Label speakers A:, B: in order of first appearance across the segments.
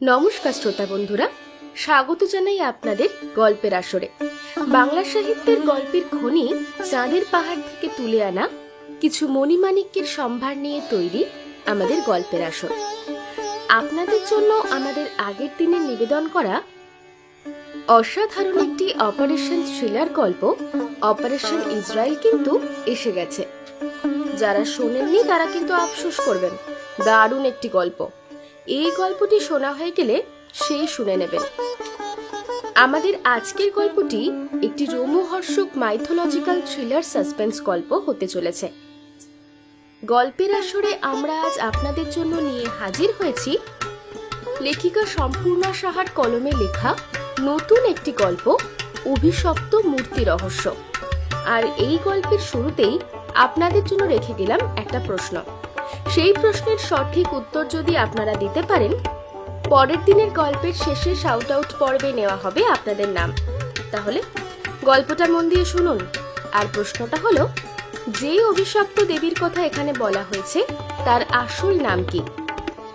A: নমস্কার শ্রোতা বন্ধুরা, স্বাগত জানাই আপনাদের গল্পের আসরে। বাংলা সাহিত্যের গল্পের খনি চাঁদের পাহাড় থেকে তুলে আনা কিছু মণিমাণিক্যের সম্ভার নিয়ে তৈরি আমাদের গল্পের আসর। আপনাদের জন্য আমাদের আগের দিনে নিবেদন করা অসাধারণ একটি অপারেশন থ্রিলার গল্প অপারেশন ইসরায়েল কিন্তু এসে গেছে। যারা শোনেননি তারা কিন্তু আফসোস করবেন। দারুণ একটি গল্প। এই গল্পটি শোনা হয়ে গেলে সেই শুনে নেবেন। আমাদের আজকের গল্পটি একটি রোমহর্ষক মাইথোলজিক্যাল থ্রিলার সাসপেন্স গল্প হতে চলেছে। গল্পের আসরে আমরা আজ আপনাদের জন্য নিয়ে হাজির হয়েছি লেখিকা সম্পূর্ণা সাহার কলমে লেখা নতুন একটি গল্প, অভিশপ্ত মূর্তি রহস্য। আর এই গল্পের শুরুতেই আপনাদের জন্য রেখে গেলাম একটা প্রশ্ন। সেই প্রশ্নের সঠিক উত্তর যদি আপনারা দিতে পারেন, পরের দিনের গল্পের শেষে শাউট আউট পর্বে নেওয়া হবে আপনাদের নাম। তাহলে গল্পটা মন দিয়ে শুনুন। আর প্রশ্নটা হলো, যে অভিশপ্ত দেবীর কথা এখানে বলা হয়েছে তার আসল নাম কি?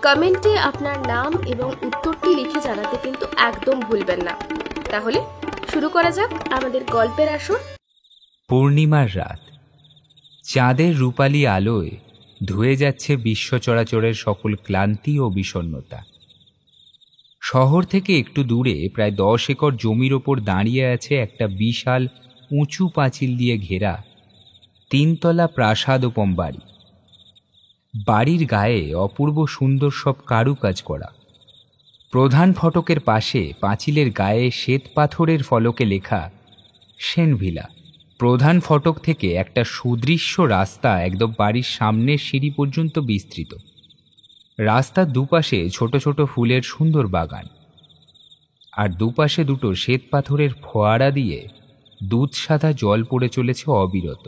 A: কমেন্টে আপনার নাম এবং উত্তরটি লিখে জানাতে কিন্তু একদম ভুলবেন না। তাহলে শুরু করা যাক আমাদের গল্পের আসর।
B: পূর্ণিমার রাত, চাঁদের রূপালী আলোয় ধুয়ে যাচ্ছে বিশ্ব চরাচরের সকল ক্লান্তি ও বিষণ্ণতা। শহর থেকে একটু দূরে প্রায় 10 একর জমির ওপর দাঁড়িয়ে আছে একটা বিশাল উঁচু পাঁচিল দিয়ে ঘেরা 3তলা প্রাসাদোপম বাড়ি। বাড়ির গায়ে অপূর্ব সুন্দর সব কারুকাজ করা। প্রধান ফটকের পাশে পাঁচিলের গায়ে শ্বেত পাথরের ফলকে লেখা সেনভিলা। প্রধান ফটক থেকে একটা সুদৃশ্য রাস্তা একদম বাড়ির সামনের সিঁড়ি পর্যন্ত বিস্তৃত। রাস্তার দুপাশে ছোট ছোট ফুলের সুন্দর বাগান, আর দুপাশে দুটো শ্বেত পাথরের ফোয়ারা দিয়ে দুধ সাদা জল পড়ে চলেছে অবিরত।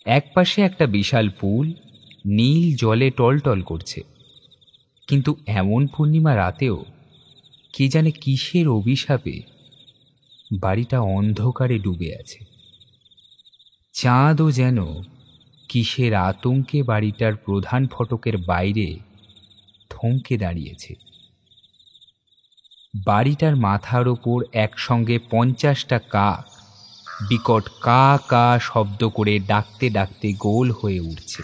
B: এক পাশে একটা বিশাল পুল নীল জলে টলটল করছে। কিন্তু এমন পূর্ণিমা রাতেও কে জানে কিসের অভিশাপে বাড়িটা অন্ধকারে ডুবে আছে। চাঁদও যেন কিসের আতঙ্কে বাড়িটার প্রধান ফটকের বাইরে থমকে দাঁড়িয়েছে। বাড়িটার মাথার ওপর একসঙ্গে 50টা কাক বিকট কা কা শব্দ করে ডাকতে ডাকতে গোল হয়ে উঠছে।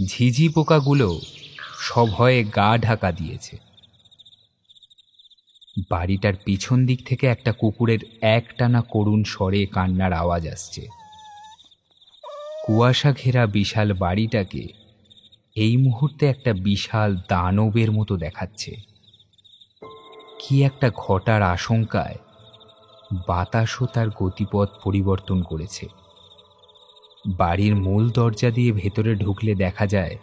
B: ঝিঝি পোকাগুলো সভয়ে গা ঢাকা দিয়েছে। বাড়িটার পিছন দিক থেকে একটা কুকুরের একটানা করুণ স্বরে কান্নার আওয়াজ আসছে। কুয়াশা ঘেরা বিশাল বাড়িটাকে এই মুহূর্তে একটা বিশাল দানবের মতো দেখাচ্ছে। কি একটা ঘটার আশঙ্কায় বাতাসও তার গতিপথ পরিবর্তন করেছে। বাড়ির মূল দরজা দিয়ে ভেতরে ঢুকলে দেখা যায়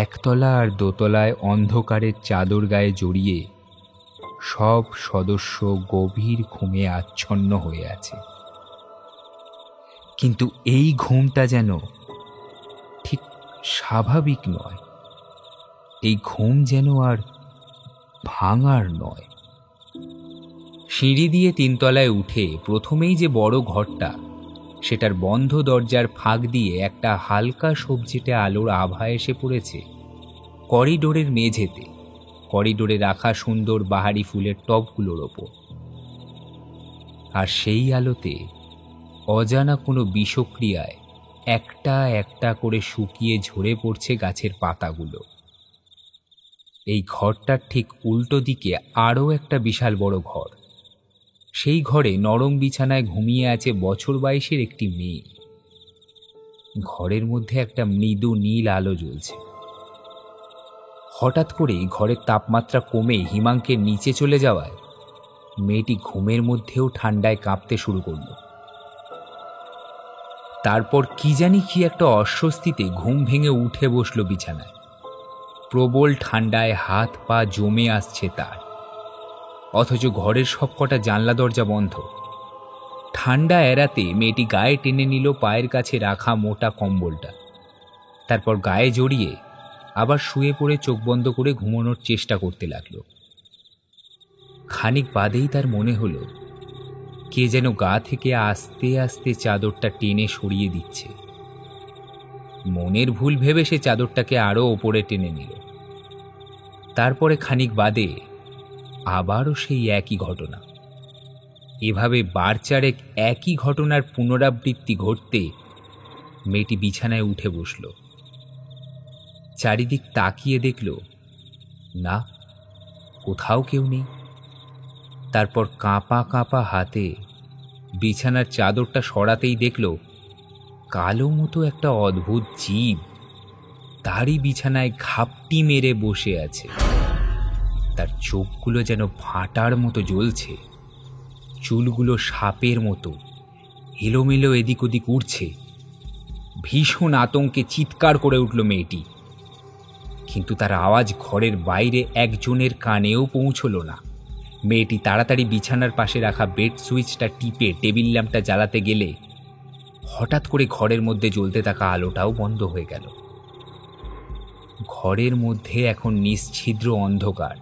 B: একতলা আর দোতলায় অন্ধকারের চাদর গায়ে জড়িয়ে সব সদস্য গভীর ঘুমে আচ্ছন্ন হয়ে আছে। কিন্তু এই ঘুমটা যেন ঠিক স্বাভাবিক নয়। এই ঘুম যেন আর ভাঙার নয়। সিঁড়ি দিয়ে 3তলায় উঠে প্রথমেই যে বড় ঘরটা, সেটার বন্ধ দরজার ফাঁক দিয়ে একটা হালকা সবজিটে আলোর আভা এসে পড়েছে করিডোরের মেঝেতে, করিডোরে রাখা সুন্দর বাহারি ফুলের টবগুলোর ওপর। আর সেই আলোতে অজানা কোনো বিষক্রিয়ায় একটা একটা করে শুকিয়ে ঝরে পড়ছে গাছের পাতাগুলো। এই ঘরটার ঠিক উল্টো দিকে আরও একটা বিশাল বড় ঘর। সেই ঘরে নরম বিছানায় ঘুমিয়ে আছে বছর 22-এর একটি মেয়ে। ঘরের মধ্যে একটা মৃদু নীল আলো জ্বলছে। হঠাৎ করেই ঘরের তাপমাত্রা কমে হিমাঙ্কের নিচে চলে যাওয়ায় মেয়েটি ঘুমের মধ্যেও ঠান্ডায় কাঁপতে শুরু করল। তারপর কি জানি কি একটা অস্বস্তিতে ঘুম ভেঙে উঠে বসল বিছানায়। প্রবল ঠান্ডায় হাত পা জমে আসছে তার, অথচ ঘরের সবকটা জানলা দরজা বন্ধ। ঠান্ডা এড়াতে মেয়েটি গায়ে টেনে নিল পায়ের কাছে রাখা মোটা কম্বলটা। তারপর গায়ে জড়িয়ে আবার শুয়ে পড়ে চোখ বন্ধ করে ঘুমানোর চেষ্টা করতে লাগলো। খানিক বাদেই তার মনে হলো কে যেন গা থেকে আস্তে আস্তে চাদরটা টেনে সরিয়ে দিচ্ছে। মনের ভুল ভেবে সে চাদরটাকে আরো ওপরে টেনে নিল। তারপরে খানিক বাদে আবারও সেই একই ঘটনা। এভাবে বারচারেক একই ঘটনার পুনরাবৃত্তি ঘটতে মেয়েটি বিছানায় উঠে বসল। চারিদিক তাকিয়ে দেখল, না, কোথাও কেউ নেই। তারপর কাঁপা কাঁপা হাতে বিছানার চাদরটা সরাতেই দেখল কালো মতো একটা অদ্ভুত জীব তারই বিছানায় ঘাপটি মেরে বসে আছে। তার চোখগুলো যেন ভাঁটার মতো জ্বলছে, চুলগুলো সাপের মতো এলোমেলো এদিক ওদিক উড়ছে। ভীষণ আতঙ্কে চিৎকার করে উঠল মেয়েটি, কিন্তু তার আওয়াজ ঘরের বাইরে একজনের কানেও পৌঁছল না। মেয়েটি তাড়াতাড়ি বিছানার পাশে রাখা বেড সুইচটা টিপে টেবিল ল্যাম্পটা জ্বালাতে গেলে হঠাৎ করে ঘরের মধ্যে জ্বলতে থাকা আলোটাও বন্ধ হয়ে গেল। ঘরের মধ্যে এখন নিশ্ছিদ্র অন্ধকার।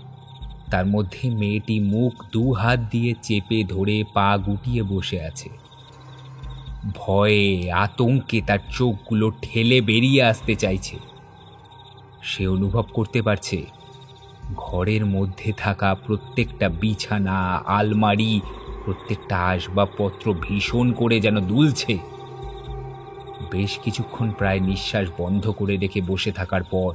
B: তার মধ্যে মেয়েটি মুখ 2 হাত দিয়ে চেপে ধরে পা গুটিয়ে বসে আছে। ভয়ে আতঙ্কে তার চোখগুলো ঠেলে বেরিয়ে আসতে চাইছে। সে অনুভব করতে পারছে ঘরের মধ্যে থাকা প্রত্যেকটা বিছানা, আলমারি, প্রত্যেকটা আসবাবপত্র ভীষণ করে যেন দুলছে। বেশ কিছুক্ষণ প্রায় নিঃশ্বাস বন্ধ করে রেখে বসে থাকার পর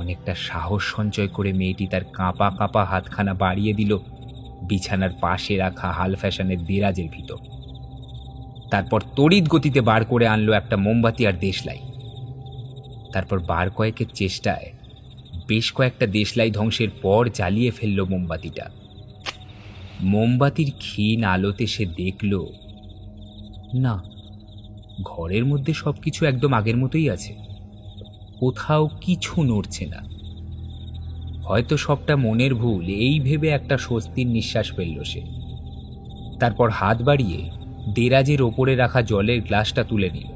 B: অনেকটা সাহস সঞ্চয় করে মেয়েটি তার কাঁপা কাঁপা হাতখানা বাড়িয়ে দিল বিছানার পাশে রাখা হাল ফ্যাশনের দেরাজের ভিতর। তারপর তড়িৎ গতিতে বার করে আনলো একটা মোমবাতি আর দেশলাই। তারপর বার কয়েকের চেষ্টায় বেশ কয়েকটা দেশলাই ধ্বংসের পর জ্বালিয়ে ফেলল মোমবাতিটা। মোমবাতির ক্ষীণ আলোতে সে দেখল, না, ঘরের মধ্যে সবকিছু একদম আগের মতোই আছে, কোথাও কিছু নড়ছে না। হয়তো সবটা মনের ভুল, এই ভেবে একটা স্বস্তির নিঃশ্বাস ফেলল সে। তারপর হাত বাড়িয়ে দেরাজের ওপরে রাখা জলের গ্লাসটা তুলে নিল।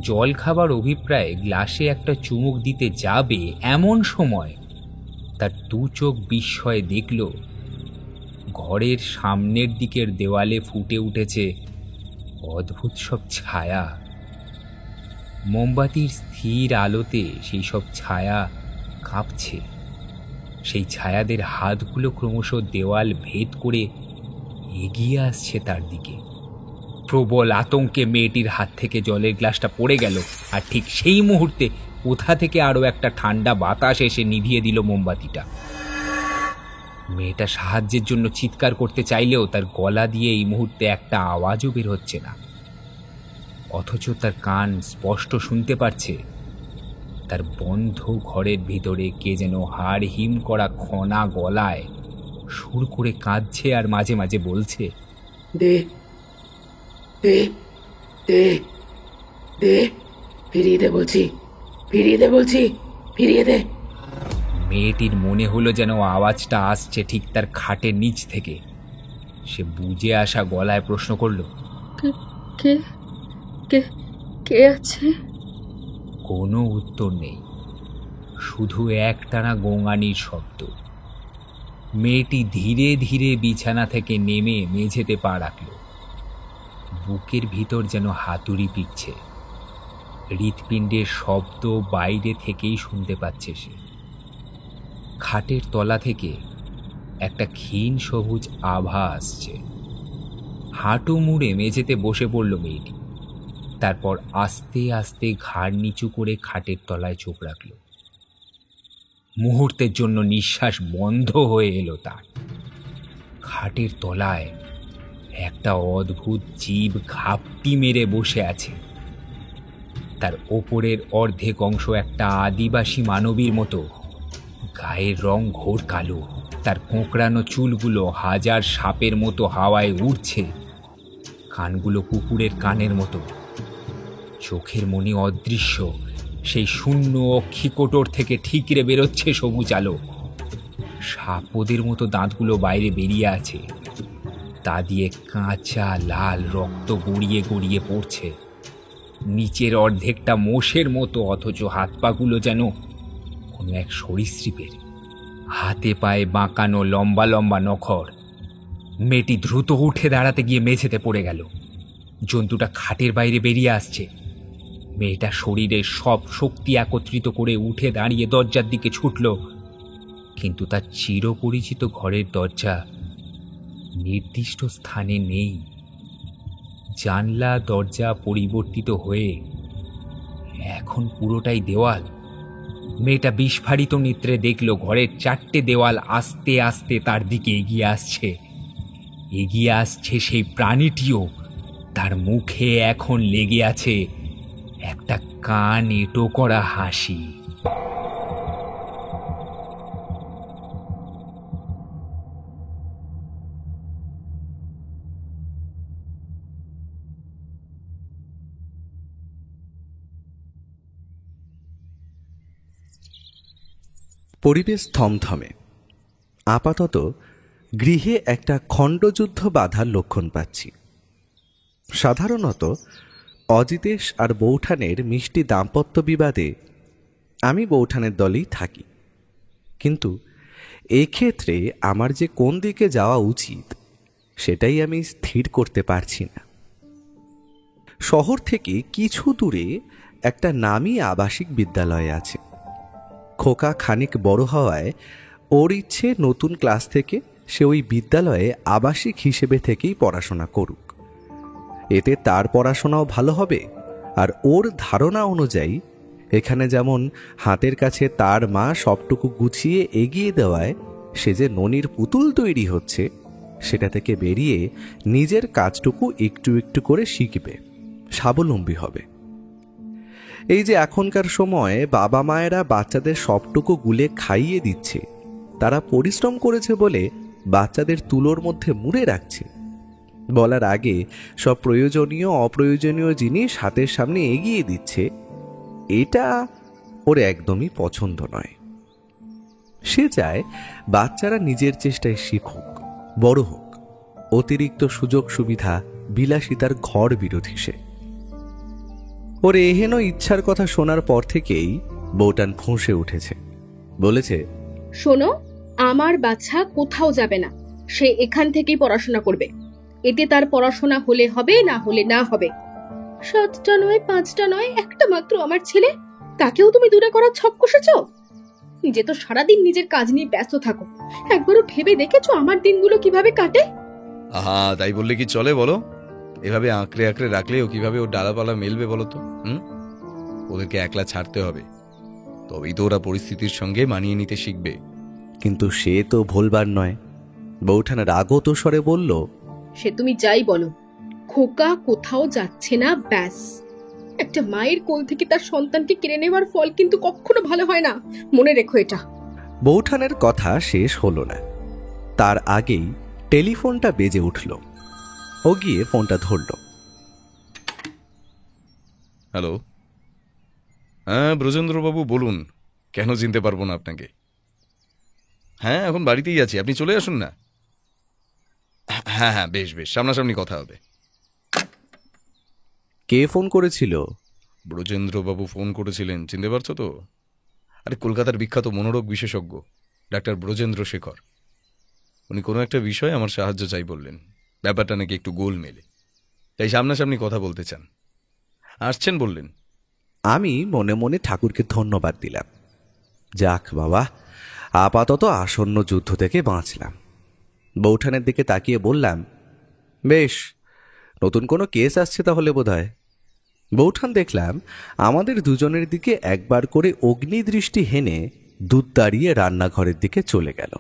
B: জল খাবার অভিপ্রায়ে গ্লাসে একটা চুমুক দিতে যাবে এমন সময় তার 2 চোখ বিস্ময়ে দেখল ঘরের সামনের দিকের দেওয়ালে ফুটে উঠেছে অদ্ভুত সব ছায়া। মোমবাতির স্থির আলোতে সেই সব ছায়া কাঁপছে। সেই ছায়াদের হাতগুলো ক্রমশ দেওয়াল ভেদ করে এগিয়ে আসছে তার দিকে। প্রবল আতঙ্কে মেয়েটির হাত থেকে জলের গ্লাসটা পড়ে গেল, আর ঠিক সেই মুহূর্তে কোথা থেকে আরো একটা ঠান্ডা বাতাস এসে নিভিয়ে দিল মোমবাতিটা। মেয়েটা সাহায্যের জন্য চিৎকার করতে চাইলেও তার গলা দিয়ে এই মুহূর্তে একটা আওয়াজও বের হচ্ছে না। অথচ তার কান স্পষ্ট শুনতে পারছে তার বন্ধ ঘরের ভিতরে কে যেন হাড় হিম করা খনা গলায় সুর করে কাঁদছে আর মাঝে মাঝে বলছে,
C: দে দে দে দে, ফিরিয়ে দে বলছি, ফিরিয়ে দে বলছি, ফিরিয়ে দে।
B: মেয়েটির মনে হলো যেন আওয়াজটা আসছে ঠিক তার খাটের নিচ থেকে। সে বুঝে আসা গলায় প্রশ্ন করল,
A: কে কে কে আছে?
B: কোনো উত্তর নেই, শুধু একটানা গোঙানির শব্দ। মেয়েটি ধীরে ধীরে বিছানা থেকে নেমে মেঝেতে পা রাখল। বুকের ভিতর যেন হাতুড়ি পিটছে। হৃৎপিণ্ডের শব্দ বাইরে থেকেই শুনতে পাচ্ছে সে। খাটের তলা থেকে একটা ক্ষীণ সবুজ আভা আসছে। হাঁটু মুড়ে মেঝেতে বসে পড়ল মেয়েটি। তারপর আস্তে আস্তে ঘাড় নিচু করে খাটের তলায় চোখ রাখল। মুহূর্তের জন্য নিঃশ্বাস বন্ধ হয়ে এলো তার। খাটের তলায় একটা অদ্ভুত জীব ঘাপটি মেরে বসে আছে। তার ওপরের অর্ধেক অংশ একটা আদিবাসী মানবীর মতো, গায়ের রং ঘোর কালো। তার কোঁকড়ানো চুলগুলো হাজার সাপের মতো হাওয়ায় উড়ছে। কানগুলো কুকুরের কানের মতো। চোখের মনি অদৃশ্য, সেই শূন্য অক্ষিকোটর থেকে ঠিকরে বেরোচ্ছে সবুজ আলো। সাপদের মতো দাঁতগুলো বাইরে বেরিয়ে আছে, তা দিয়ে কাঁচা লাল রক্ত গড়িয়ে গড়িয়ে পড়ছে। নিচের অর্ধেকটা মোষের মতো, অথচ হাত পাগুলো যেন কোনো এক সরীসৃপের। হাতে পায়ে বাঁকানো লম্বা লম্বা নখর। মেয়েটি দ্রুত উঠে দাঁড়াতে গিয়ে মেঝেতে পড়ে গেল। জন্তুটা খাটের বাইরে বেরিয়ে আসছে। মেয়েটা শরীরের সব শক্তি একত্রিত করে উঠে দাঁড়িয়ে দরজার দিকে ছুটল, কিন্তু তার চিরপরিচিত ঘরের দরজা নির্দিষ্ট স্থানে নেই। জানলা দরজা পরিবর্তিত হয়ে এখন পুরোটাই দেওয়াল। মেয়েটা বিস্ফারিত নেত্রে দেখল ঘরের 4টে দেওয়াল আস্তে আস্তে তার দিকে এগিয়ে আসছে। এগিয়ে আসছে সেই প্রাণীটিও। তার মুখে এখন লেগে আছে একটা কান এঁটো করা হাসি।
D: পরিবেশ থমথমে। আপাতত গৃহে একটা খণ্ডযুদ্ধ বাধার লক্ষণ পাচ্ছি। সাধারণত অজিতেশ আর বৌঠানের মিষ্টি দাম্পত্য বিবাদে আমি বৌঠানের দলেই থাকি, কিন্তু এক্ষেত্রে আমার যে কোন দিকে যাওয়া উচিত সেটাই আমি স্থির করতে পারছি না। শহর থেকে কিছু দূরে একটা নামী আবাসিক বিদ্যালয় আছে। খোকা খানিক বড় হওয়ায় ওর ইচ্ছে নতুন ক্লাস থেকে সে ওই বিদ্যালয়ে আবাসিক হিসেবে থেকেই পড়াশোনা করুক। এতে তার পড়াশোনাও ভালো হবে, আর ওর ধারণা অনুযায়ী এখানে যেমন হাতের কাছে তার মা সবটুকু গুছিয়ে এগিয়ে দেওয়ায় সে যে ননির পুতুল তৈরি হচ্ছে, সেটা থেকে বেরিয়ে নিজের কাজটুকু একটু একটু করে শিখবে, স্বাবলম্বী হবে। এই যে এখনকার সময়ে বাবা মায়েরা বাচ্চাদের সবটুকু গুলে খাইয়ে দিচ্ছে, তারা পরিশ্রম করেছে বলে বাচ্চাদের তুলোর মধ্যে মুড়ে রাখছে, বলার আগে সব প্রয়োজনীয় অপ্রয়োজনীয় জিনিস হাতের সামনে এগিয়ে দিচ্ছে, এটা ওর একদমই পছন্দ নয়। সে চায় বাচ্চারা নিজের চেষ্টায় শিখুক, বড় হোক। অতিরিক্ত সুযোগ সুবিধা, বিলাসিতার ঘর বিরোধী সে। ওর এহেন ইচ্ছার কথা শোনার পর থেকেই বৌঠান ফুঁসে উঠেছে। বলেছে,
A: শোনো, আমার বাচ্চা কোথাও যাবে না, সে এখান থেকেই পড়াশোনা করবে। এতে তার পড়াশোনা হলে হবে, না হলে না হবে। 7টা নয়, 5টা নয়, একটা মাত্র আমার ছেলে, তাকেও তুমি দূরে করার ছক কষেছ। নিজে তো সারাদিন নিজের কাজ নিয়ে ব্যস্ত থাকো, একবারও ভেবে দেখেছো আমার দিনগুলো কিভাবে কাটে?
E: আহা, তাই বললে কি চলে বলো? এভাবে আঁকড়ে আঁকড়ে রাখলে ও কিভাবে ওর ডালাপালা মেলবে বলো তো? ওদেরকে একলা ছাড়তে হবে, তবেই তো ওরা পরিস্থিতির সঙ্গে মানিয়ে নিতে শিখবে।
D: কিন্তু সে তো ভুলবার নয়। বৌঠান রাগত স্বরে বলল,
A: সে তুমি যাই বলো, খোকা কোথাও যাচ্ছে না, ব্যাস। একটা মায়ের কোল থেকে তার সন্তানকে কেড়ে নেওয়ার ফল কিন্তু কখনো ভালো হয় না, মনে রেখো এটা।
D: বৌঠানের কথা শেষ হলো না, তার আগেই টেলিফোনটা বেজে উঠল। ও গিয়ে ফোনটা ধরল।
E: হ্যালো, হ্যাঁ ব্রজেন্দ্রবাবু বলুন, কেন চিনতে পারবো না আপনাকে? হ্যাঁ, এখন বাড়িতেই আছি, আপনি চলে আসুন না। হ্যাঁ হ্যাঁ, বেশ বেশ, সামনাসামনি কথা হবে।
D: কে ফোন করেছিল?
E: ব্রজেন্দ্রবাবু ফোন করেছিলেন, চিনতে পারছো তো? আরে কলকাতার বিখ্যাত মনোরোগ বিশেষজ্ঞ ডাক্তার ব্রজেন্দ্র শেখর। উনি কোনো একটা বিষয়ে আমার সাহায্য চাই বললেন। ব্যাপারটা নাকি একটু গোল মেলে, তাই সামনাসামনি কথা বলতে চান। আসছেন বললেন।
D: আমি মনে মনে ঠাকুরকে ধন্যবাদ দিলাম। যাক বাবা, আপাতত আসন্ন যুদ্ধ থেকে বাঁচলাম। বৌঠানের দিকে তাকিয়ে বললাম, বেশ, নতুন কোনো কেস আসছে তাহলে বোধহয়। বৌঠান দেখলাম আমাদের দুজনের দিকে একবার করে অগ্নিদৃষ্টি হেনে দুধ দাঁড়িয়ে রান্নাঘরের দিকে চলে গেল।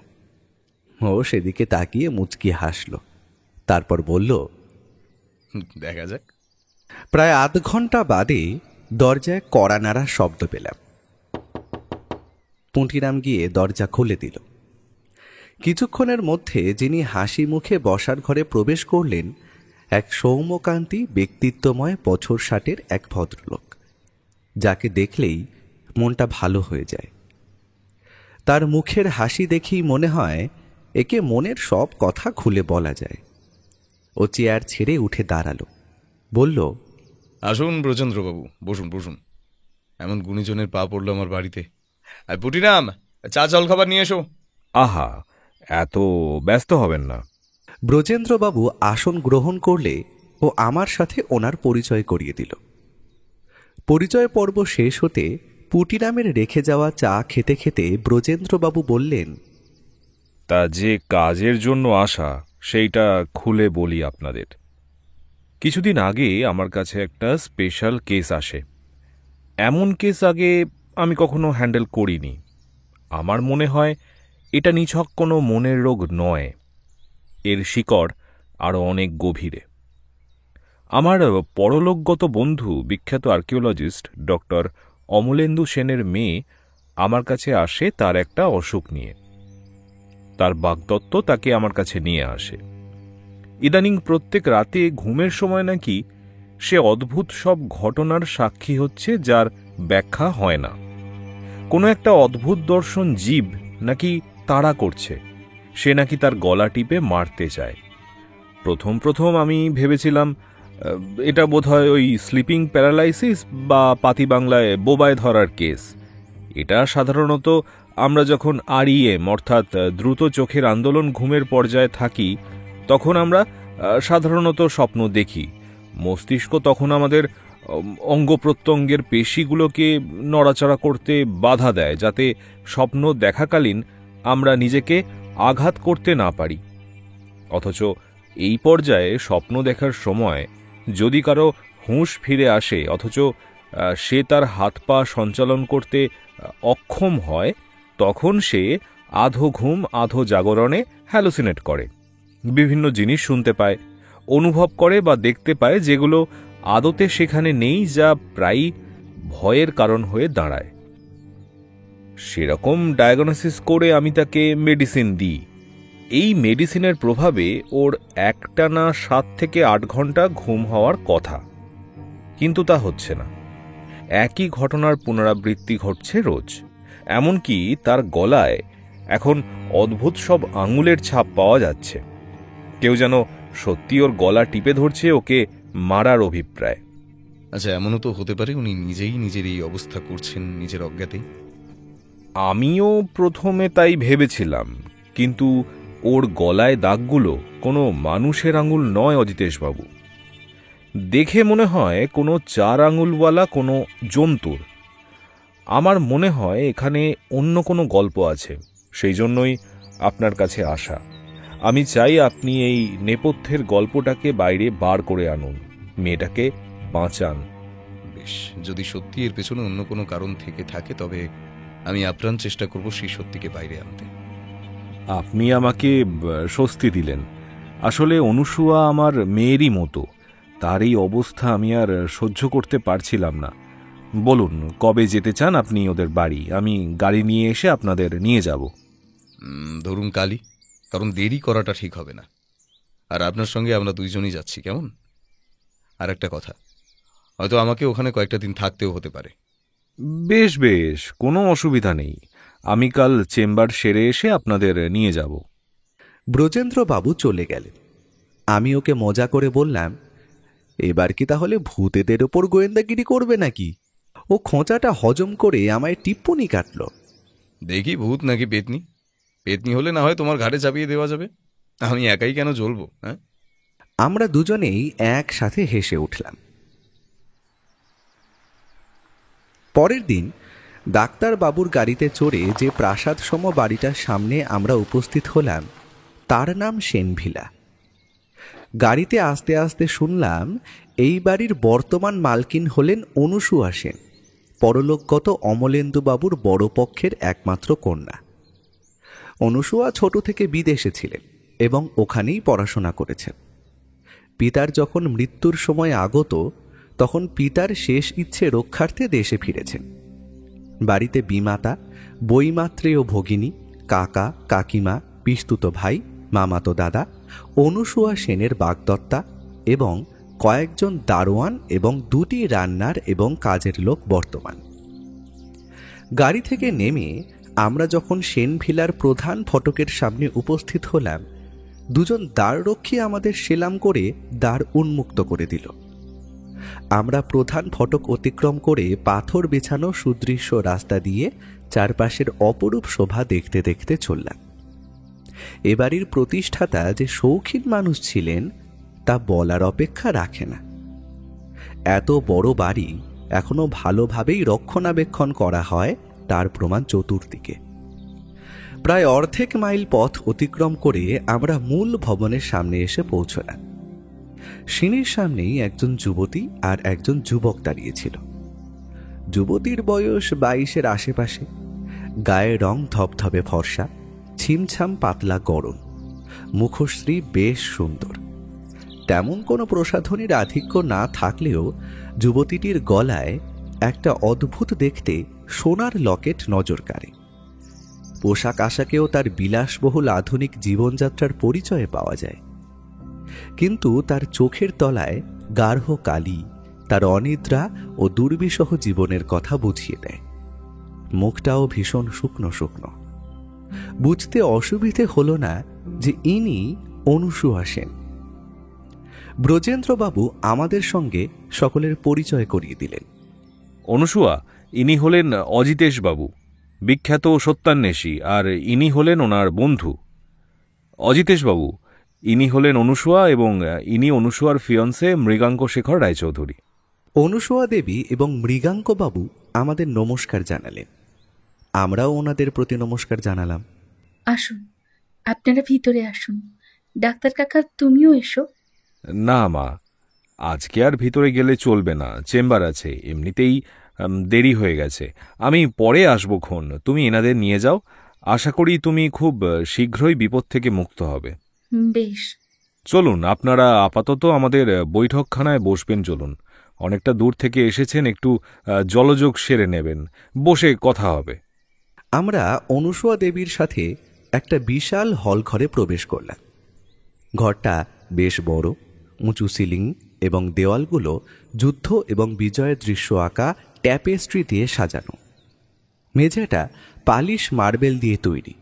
D: ও সেদিকে তাকিয়ে মুচকি হাসল, তারপর বলল,
E: দেখা যাক।
D: প্রায় আধ ঘন্টা বাদে দরজায় কড়া নাড়ার শব্দ পেলাম। পুঁটিরাম গিয়ে দরজা খুলে দিল। কিছুক্ষণের মধ্যে যিনি হাসি মুখে বসার ঘরে প্রবেশ করলেন, এক সৌম্যকান্তি ব্যক্তিত্বময় বছর 60-এর এক ভদ্রলোক, যাকে দেখলেই মনটা ভালো হয়ে যায়। তার মুখের হাসি দেখেই মনে হয় একে মনের সব কথা খুলে বলা যায়। ও চেয়ার ছেড়ে উঠে দাঁড়ালো, বলল,
E: আসুন ব্রজেন্দ্রবাবু, বসুন বসুন। এমন গুণীজনের পা পড়লো আমার বাড়িতে। আর পুটিরাম, চা জল খাবার নিয়ে এসো।
F: আহা, এত ব্যস্ত হবেন না।
D: ব্রজেন্দ্রবাবু আসন গ্রহণ করলে ও আমার সাথে ওনার পরিচয় করিয়ে দিল। পরিচয় পর্ব শেষ হতে পুটিরামের রেখে যাওয়া চা খেতে খেতে ব্রজেন্দ্রবাবু বললেন,
F: তা যে কাজের জন্য আসা সেইটা খুলে বলি আপনাদের। কিছুদিন আগে আমার কাছে একটা স্পেশাল কেস আসে। এমন কেস আগে আমি কখনো হ্যান্ডেল করিনি। আমার মনে হয় এটা নিছক কোনো মনের রোগ নয়, এর শিকড় আরও অনেক গভীরে। আমার পরলোকগত বন্ধু বিখ্যাত আর্কিওলজিস্ট ডক্টর অমলেন্দু সেনের মেয়ে আমার কাছে আসে তার একটা অসুখ নিয়ে। তার বাগদত্ত তাকে আমার কাছে নিয়ে আসে। ইদানিং প্রত্যেক রাতে ঘুমের সময় নাকি সে অদ্ভুত সব ঘটনার সাক্ষী হচ্ছে, যার ব্যাখ্যা হয় না। কোনো একটা অদ্ভুত দর্শন জীব নাকি তাড়া করছে, সে নাকি তার গলা টিপে মারতে চায়। প্রথম প্রথম আমি ভেবেছিলাম এটা বোধহয় ওই স্লিপিং প্যারালাইসিস বা পাতি বাংলায় বোবায় ধরার কেস। এটা সাধারণত আমরা যখন REM অর্থাৎ দ্রুত চোখের আন্দোলন ঘুমের পর্যায়ে থাকি তখন আমরা সাধারণত স্বপ্ন দেখি। মস্তিষ্ক তখন আমাদের অঙ্গ প্রত্যঙ্গের পেশিগুলোকে নড়াচড়া করতে বাধা দেয়, যাতে স্বপ্ন দেখাকালীন আমরা নিজেকে আঘাত করতে না পারি। অথচ এই পর্যায়ে স্বপ্ন দেখার সময় যদি কারো হুঁশ ফিরে আসে অথচ সে তার হাত পা সঞ্চালন করতে অক্ষম হয়, তখন সে আধো ঘুম আধো জাগরণে হ্যালুসিনেট করে, বিভিন্ন জিনিস শুনতে পায়, অনুভব করে বা দেখতে পায় যেগুলো আদতে সেখানে নেই, যা প্রায়ই ভয়ের কারণ হয়ে দাঁড়ায়। সেরকম ডায়াগনোসিস করে আমি তাকে মেডিসিন দিই। এই মেডিসিনের প্রভাবে ওর একটানা 7 থেকে 8 ঘন্টা ঘুম হওয়ার কথা, কিন্তু তা হচ্ছে না। একই ঘটনার পুনরাবৃত্তি ঘটছে রোজ। এমনকি তার গলায় এখন অদ্ভুত সব আঙুলের ছাপ পাওয়া যাচ্ছে। কেউ যেন সত্যি ওর গলা টিপে ধরছে, ওকে মারার অভিপ্রায়।
E: আচ্ছা, এমনও তো হতে পারে উনি নিজেই নিজের এই অবস্থা করছেন নিজের অজ্ঞাতেই।
F: আমিও প্রথমে তাই ভেবেছিলাম, কিন্তু ওর গলায় দাগগুলো কোনো মানুষের আঙুল নয় অজিতেশবাবু। দেখে মনে হয় কোনো 4 আঙুলওয়ালা কোনো জন্তুর। আমার মনে হয় এখানে অন্য কোনো গল্প আছে, সেই জন্যই আপনার কাছে আসা। আমি চাই আপনি এই নেপথ্যের গল্পটাকে বাইরে বার করে আনুন, মেয়েটাকে বাঁচান।
E: বেশ, যদি সত্যি এর পেছনে অন্য কোনো কারণ থেকে থাকে তবে আমি আপ্রাণ চেষ্টা করব সেই সত্যিকে বাইরে আনতে।
F: আপনি আমাকে স্বস্তি দিলেন। আসলে অনুসুয়া আমার মেয়েরই মতো, তার এই অবস্থা আমি আর সহ্য করতে পারছিলাম না। বলুন, কবে যেতে চান আপনি ওদের বাড়ি? আমি গাড়ি নিয়ে এসে আপনাদের নিয়ে যাব।
E: ধরুন কালই, কারণ দেরি করাটা ঠিক হবে না। আর আপনার সঙ্গে আমরা দুইজনই যাচ্ছি, কেমন? আর একটা কথা, হয়তো আমাকে ওখানে কয়েকটা দিন থাকতেও হতে পারে।
F: বেশ বেশ, কোনো অসুবিধা নেই। আমি কাল চেম্বার সেরে এসে আপনাদের নিয়ে যাব।
D: ব্রজেন্দ্রবাবু চলে গেলেন। আমি ওকে মজা করে বললাম, এবার কি তাহলে ভূতেদের ওপর গোয়েন্দাগিরি করবে নাকি? ও খোঁচাটা হজম করে আমায় টিপ্পনি কাটল।
E: দেখি ভূত নাকি পেতনি। পেতনি হলে না হয় তোমার ঘাড়ে চাপিয়ে দেওয়া যাবে, আমি একাই কেন জ্বলবো? হ্যাঁ,
D: আমরা দুজনেই একসাথে হেসে উঠলাম। পরের দিন ডাক্তারবাবুর গাড়িতে চড়ে যে প্রাসাদসম বাড়িটার সামনে আমরা উপস্থিত হলাম তার নাম সেনভিলা। গাড়িতে আস্তে আস্তে শুনলাম এই বাড়ির বর্তমান মালকিন হলেন অনুসুয়া সেন, পরলোকগত অমলেন্দুবাবুর বড় পক্ষের একমাত্র কন্যা। অনুসুয়া ছোট থেকে বিদেশে ছিলেন এবং ওখানেই পড়াশোনা করেছেন। পিতার যখন মৃত্যুর সময় আগত তখন পিতার শেষ ইচ্ছে রক্ষার্থে দেশে ফিরেছেন। বাড়িতে বিমাতা, বইমাত্রেয় ভগিনী, কাকা কাকিমা, পিস্তুত ভাই, মামাতো দাদা, অনুসুয়া সেনের বাগদত্তা এবং কয়েকজন দারোয়ান এবং 2টি রান্নার এবং কাজের লোক বর্তমান। গাড়ি থেকে নেমে আমরা যখন সেনভিলার প্রধান ফটকের সামনে উপস্থিত হলাম, 2জন দ্বাররক্ষী আমাদের সেলাম করে দ্বার উন্মুক্ত করে দিল। আমরা প্রধান ফটক অতিক্রম করে পাথর বিছানো সুদৃশ্য রাস্তা দিয়ে চারপাশের অপরূপ শোভা দেখতে দেখতে চললাম। এ বাড়ির প্রতিষ্ঠাতা যে শৌখিন মানুষ ছিলেন তা বলার অপেক্ষা রাখে না। এত বড় বাড়ি এখনো ভালোভাবেই রক্ষণাবেক্ষণ করা হয় তার প্রমাণ চতুর্দিকে। প্রায় অর্ধেক মাইল পথ অতিক্রম করে আমরা মূল ভবনের সামনে এসে পৌঁছলাম। সিঁড়ির সামনেই একজন যুবতী আর একজন যুবক দাঁড়িয়েছিল। যুবতীর বয়স 22-এর আশেপাশে, গায়ের রং ধবধবে ফর্সা, ছিমছাম পাতলা গরম, মুখশ্রী বেশ সুন্দর। তেমন কোনো প্রসাধনীর আধিক্য না থাকলেও যুবতীটির গলায় একটা অদ্ভুত দেখতে সোনার লকেট নজর কাড়ে। পোশাক আশাকেও তার বিলাসবহুল আধুনিক জীবনযাত্রার পরিচয়ে পাওয়া যায়, কিন্তু তার চোখের তলায় গাঢ় কালি তার অনিদ্রা ও দুর্বিষহ জীবনের কথা বুঝিয়ে দেয়। মুখটাও ভীষণ শুকনো শুকনো। বুঝতে অসুবিধে হল না যে ইনি অনুসুয়া সেন। ব্রজেন্দ্রবাবু আমাদের সঙ্গে সকলের পরিচয় করিয়ে দিলেন।
F: অনুসুয়া, ইনি হলেন অজিতেশ বাবু, বিখ্যাত সত্যান্বেষী, আর ইনি হলেন ওনার বন্ধু। অজিতেশ বাবু, ইনি হলেন অনুসুয়া এবং ইনি অনুসুয়ার ফিয়ন্সে মৃগাঙ্ক শেখর রায়চৌধুরী।
D: অনুসুয়া দেবী এবং মৃগাঙ্কবাবু আমাদের নমস্কার জানালেন। আমরাও ওনাদের প্রতি নমস্কার জানালাম।
G: আসুন, আপনারা ভিতরে আসুন। ডাক্তার কাকা, তুমিও এসো।
F: না মা, আজকে আর ভিতরে গেলে চলবে না, চেম্বার আছে, এমনিতেই দেরি হয়ে গেছে। আমি পরে আসবো খন, তুমি এনাদের নিয়ে যাও। আশা করি তুমি খুব শীঘ্রই বিপদ থেকে মুক্ত হবে।
G: বেশ,
F: চলুন, আপনারা আপাতত আমাদের বৈঠকখানায় বসবেন। চলুন, অনেকটা দূর থেকে এসেছেন, একটু জলযোগ সেরে নেবেন, বসে কথা হবে।
D: আমরা অনুসুয়া দেবীর সাথে একটা বিশাল হল ঘরে প্রবেশ করলাম। ঘরটা বেশ বড়, উঁচু সিলিং এবং দেওয়ালগুলো যুদ্ধ এবং বিজয়ের দৃশ্য আঁকা ট্যাপেস্ট্রি দিয়ে সাজানো। মেঝেটা পালিশ মার্বেল দিয়ে তৈরি,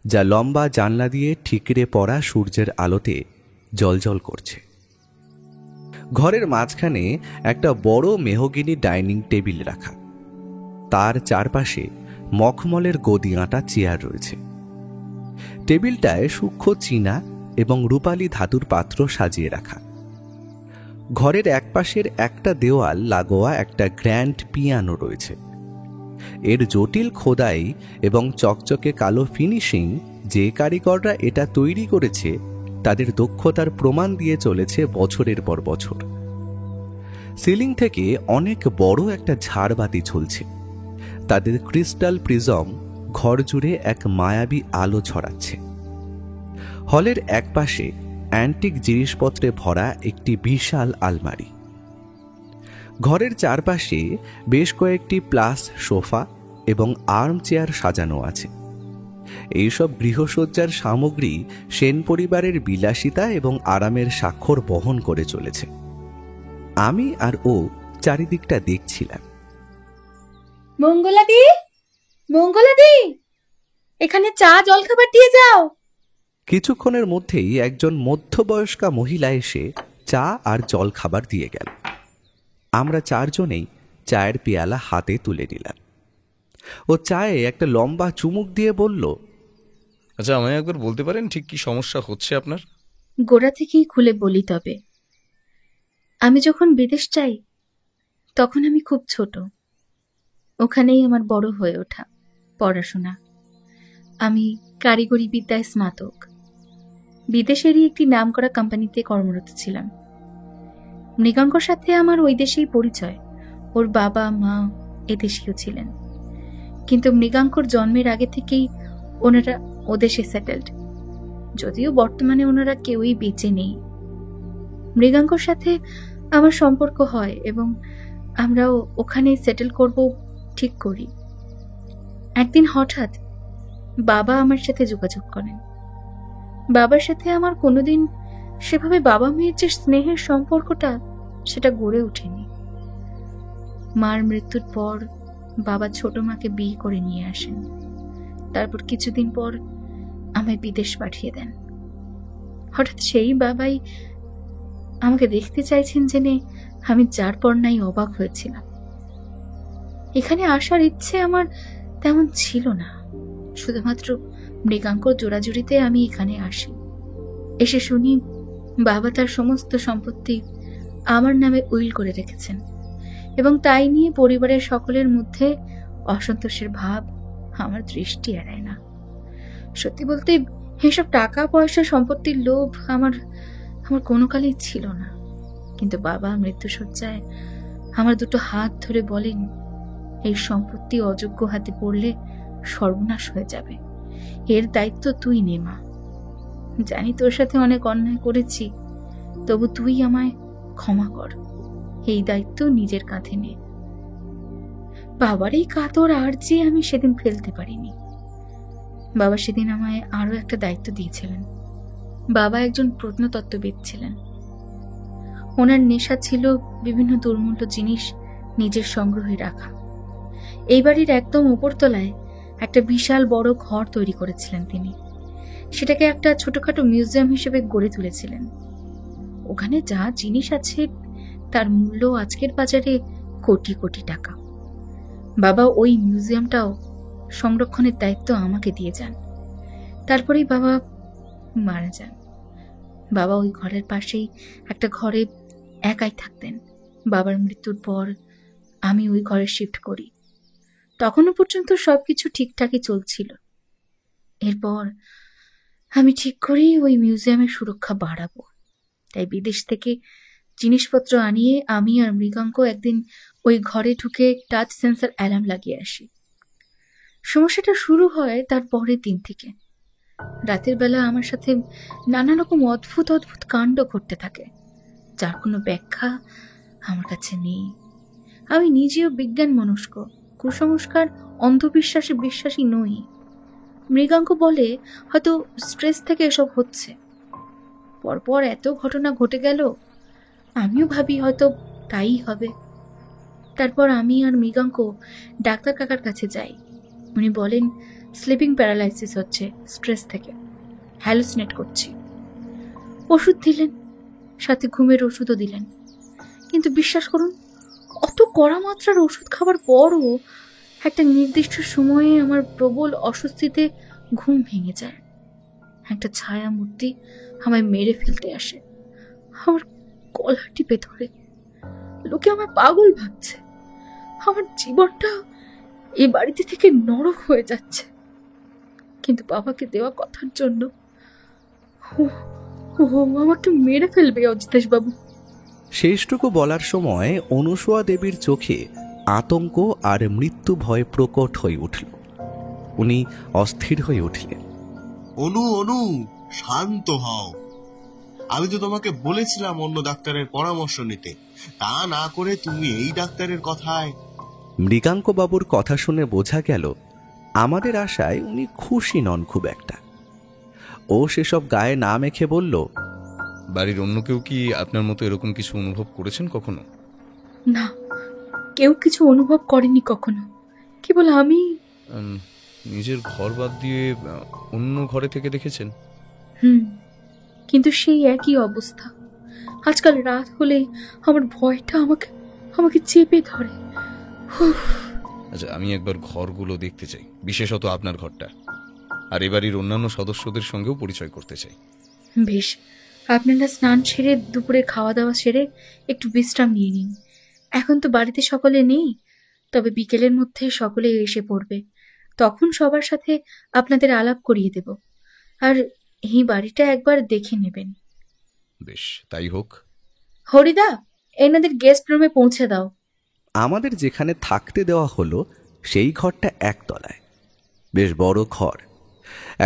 D: যা লম্বা জানলা দিয়ে ঠিকরে পড়া সূর্যের আলোতে জ্বলজ্বল করছে। ঘরের মাঝখানে একটা বড় মেহগিনি ডাইনিং টেবিল রাখা, তার চারপাশে মখমলের গদি আঁটা চেয়ার রয়েছে। টেবিলটায় সূক্ষ্ম চীনা এবং রূপালী ধাতুর পাত্র সাজিয়ে রাখা। ঘরের একপাশের একটা দেওয়াল লাগোয়া একটা গ্র্যান্ড পিয়ানো রয়েছে। এর জটিল খোদাই এবং চকচকে কালো ফিনিশিং যে কারিগররা এটা তৈরি করেছে তাদের দক্ষতার প্রমাণ দিয়ে চলেছে বছরের পর বছর। সিলিং থেকে অনেক বড় একটা ঝাড়বাতি ঝুলছে, তাদের ক্রিস্টাল প্রিজম ঘর জুড়ে এক মায়াবী আলো ছড়াচ্ছে। হলের একপাশে অ্যান্টিক জিনিসপত্রে ভরা একটি বিশাল আলমারি। ঘরের চারপাশে বেশ কয়েকটি প্লাস সোফা এবং আর্ম চেয়ার সাজানো আছে। এইসব গৃহসজ্জার সামগ্রী সেন পরিবারের বিলাসিতা এবং আরামের স্বাক্ষর বহন করে চলেছে। আমি আর ও চারিদিকটা দেখছিলাম।
G: মঙ্গলাদি, মঙ্গলাদি, এখানে চা জলখাবার দিয়ে যাও।
D: কিছুক্ষণের মধ্যেই একজন মধ্যবয়স্কা মহিলা এসে চা আর জল খাবার দিয়ে গেল। আমরা চারজনেই চায়ের পেয়ালা হাতে তুলে নিলাম। ও চায়ে একটা লম্বা চুমুক দিয়ে বলল,
E: আচ্ছা, আমায় একবার বলতে পারেন ঠিক কি সমস্যা হচ্ছে আপনার?
G: গোড়া থেকেই খুলে বলি তবে। আমি যখন বিদেশ যাই তখন আমি খুব ছোট। ওখানেই আমার বড় হয়ে ওঠা, পড়াশোনা। আমি কারিগরি বিদ্যায় স্নাতক। বিদেশেরই একটি নামকরা কোম্পানিতে কর্মরত ছিলাম। মৃগাঙ্কর সাথে আমার ওই দেশেই পরিচয়। ওর বাবা মা এদেশীয় ছিলেন, কিন্তু মৃগাঙ্কর জন্মের আগে থেকেই ওনারা ওদেশে সেটেলড, যদিও বর্তমানে ওনারা কেউই বেঁচে নেই। মৃগাঙ্কর সাথে আমার সম্পর্ক হয় এবং আমরাও ওখানেই সেটেল করব ঠিক করি। একদিন হঠাৎ বাবা আমার সাথে যোগাযোগ করেন। বাবার সাথে আমার কোনোদিন সেভাবে বাবা মেয়ের যে স্নেহের সম্পর্কটা, সেটা গড়ে ওঠেনি। মার মৃত্যুর পর বাবা ছোট মাকে বিয়ে করে নিয়ে আসেন। তারপর কিছুদিন পর আমায় বিদেশ পাঠিয়ে দেন। হঠাৎ সেই বাবাই আমাকে দেখতে চাইছেন জেনে আমি যার পর নাই অবাক হয়েছিলাম। এখানে আসার ইচ্ছে আমার তেমন ছিল না, শুধুমাত্র মৃগাঙ্কর জোড়াজুড়িতে আমি এখানে আসি। এসে শুনি বাবা তার সমস্ত সম্পত্তি আমার নামে উইল করে রেখেছেন এবং তাই নিয়ে পরিবারের সকলের মধ্যে অসন্তোষের ভাব আমার দৃষ্টি এড়ায় না। সত্যি বলতে এসব টাকা পয়সা সম্পত্তির লোভ আমার কোনো কালেই ছিল না। কিন্তু বাবা মৃত্যুশয্যায় আমার দুটো হাত ধরে বলেন, এই সম্পত্তি অযোগ্য হাতে পড়লে সর্বনাশ হয়ে যাবে, এর দায়িত্ব তুই নে মা। জানি তোর সাথে অনেক অন্যায় করেছি, তবু তুই আমায় ক্ষমা কর, এই দায়িত্ব নিজের কাঁধে নে। বাবার এই কাতর আর্জি আমি সেদিন ফেলতে পারিনি। বাবা সেদিন আমায় আরো একটা দায়িত্ব দিয়েছিলেন। বাবা একজন প্রত্নতত্ত্ববিদ ছিলেন। ওনার নেশা ছিল বিভিন্ন দুর্মূল্য জিনিস নিজের সংগ্রহে রাখা। এই বাড়ির একদম উপরতলায় একটা বিশাল বড় ঘর তৈরি করেছিলেন তিনি। সেটাকে একটা ছোটখাটো মিউজিয়াম হিসেবে গড়ে তুলেছিলেন। ওখানে যা জিনিস আছে তার মূল্য আজকের বাজারে কোটি কোটি টাকা। বাবা ওই মিউজিয়ামটাও সংরক্ষণের দায়িত্ব আমাকে দিয়ে যান। তারপরেই বাবা মারা যান। বাবা ওই ঘরের পাশেই একটা ঘরে একাই থাকতেন। বাবার মৃত্যুর পর আমি ওই ঘরে শিফট করি। তখনও পর্যন্ত সবকিছু ঠিকঠাকই চলছিল। এরপর আমি ঠিক করি ওই মিউজিয়ামের সুরক্ষা বাড়াবো। তাই বিদেশ থেকে জিনিসপত্র আনিয়ে আমি আর মৃগাঙ্ক একদিন ওই ঘরে ঢুকে টাচ সেন্সর অ্যালার্ম লাগিয়ে আসি। সমস্যাটা শুরু হয় তার পরের দিন থেকে। রাতের বেলা আমার সাথে নানা রকম অদ্ভুত অদ্ভুত কাণ্ড ঘটতে থাকে, যার কোনো ব্যাখ্যা আমার কাছে নেই। আমি নিজেও বিজ্ঞান মনস্ক, কুসংস্কার অন্ধবিশ্বাসে বিশ্বাসী নই। মৃগাঙ্ক বলে হয়তো স্ট্রেস থেকে এসব হচ্ছে। পরপর এত ঘটনা ঘটে গেল, আমিও ভাবি হয়তো তাই হবে। তারপর আমি আর মৃগাঙ্ক ডাক্তার কাকার কাছে যাই। উনি বলেন স্লিপিং প্যারালাইসিস হচ্ছে স্ট্রেস থেকে, হ্যালুসিনেট করছি। ওষুধ দিলেন, সাথে ঘুমের ওষুধও দিলেন। কিন্তু বিশ্বাস করুন, অত কড়া মাত্রার ওষুধ খাবার পরও একটা নির্দিষ্ট সময়ে আমার প্রবল অস্বস্তিতে ঘুম ভেঙে যায়। একটা ছায়া মূর্তি আমায় মেরে ফেলতে আসে, আমার গলা টিপে ধরে। লোকে আমায় পাগল ভাবছে। আমার জীবনটা এই বাড়িতে থেকে নরক হয়ে যাচ্ছে। কিন্তু বাবাকে দেওয়া কথার জন্য ও আমাকে মেরে ফেলবে অজিতেশ বাবু।
D: শেষটুকু বলার সময় অনুসূয়া দেবীর চোখে আতঙ্ক আর মৃত্যু ভয় প্রকট হয়ে উঠল। উনি অস্থির হয়ে উঠলেন।
H: অনু শান্ত হও। আমি তো তোমাকে বলেছিলাম অন্য ডাক্তারের পরামর্শ নিতে, তা না করে তুমি এই ডাক্তারের কথায়।
D: মৃগাঙ্ক বাবুর কথা শুনে বোঝা গেল আমাদের আশায় উনি খুশি নন খুব একটা। ও সেসব গায়ে না মেখে বলল,
E: বাড়ির অন্য কেউ কি আপনার মতো এরকম কিছু অনুভব করেছেন কখনো?
G: না, কেউ কিছু অনুভব করেনি কখনো, কেবল আমি।
E: নিজের ঘর বাদ দিয়ে অন্য ঘরে থেকে দেখেছেন?
G: কিন্তু সেই একই অবস্থা। আজকাল রাত হলে আমার ভয়টা আমাকে চেপে ধরে।
E: আচ্ছা, আমি একবার ঘরগুলো দেখতে চাই, বিশেষত আপনার ঘরটা, আর এ বাড়ির অন্যান্য সদস্যদের সঙ্গেও পরিচয় করতে চাই।
G: বেশ, আপনারা স্নান সেরে দুপুরে খাওয়া দাওয়া সেরে একটু বিশ্রাম নিয়ে নিন। এখন তো বাড়িতে সকলে নেই, তবে বিকেলের মধ্যে সকলে এসে পড়বে। তখন সবার সাথে আপনাদের আলাপ করিয়ে দেব। আর এই বাড়িটা একবার দেখে নেবেন।
E: বেশ, তাই হোক।
G: হরিদা, এনাদের গেস্ট রুমে পৌঁছে দাও।
D: আমাদের যেখানে থাকতে দেওয়া হলো সেই ঘরটা একতলায়, বেশ বড় ঘর।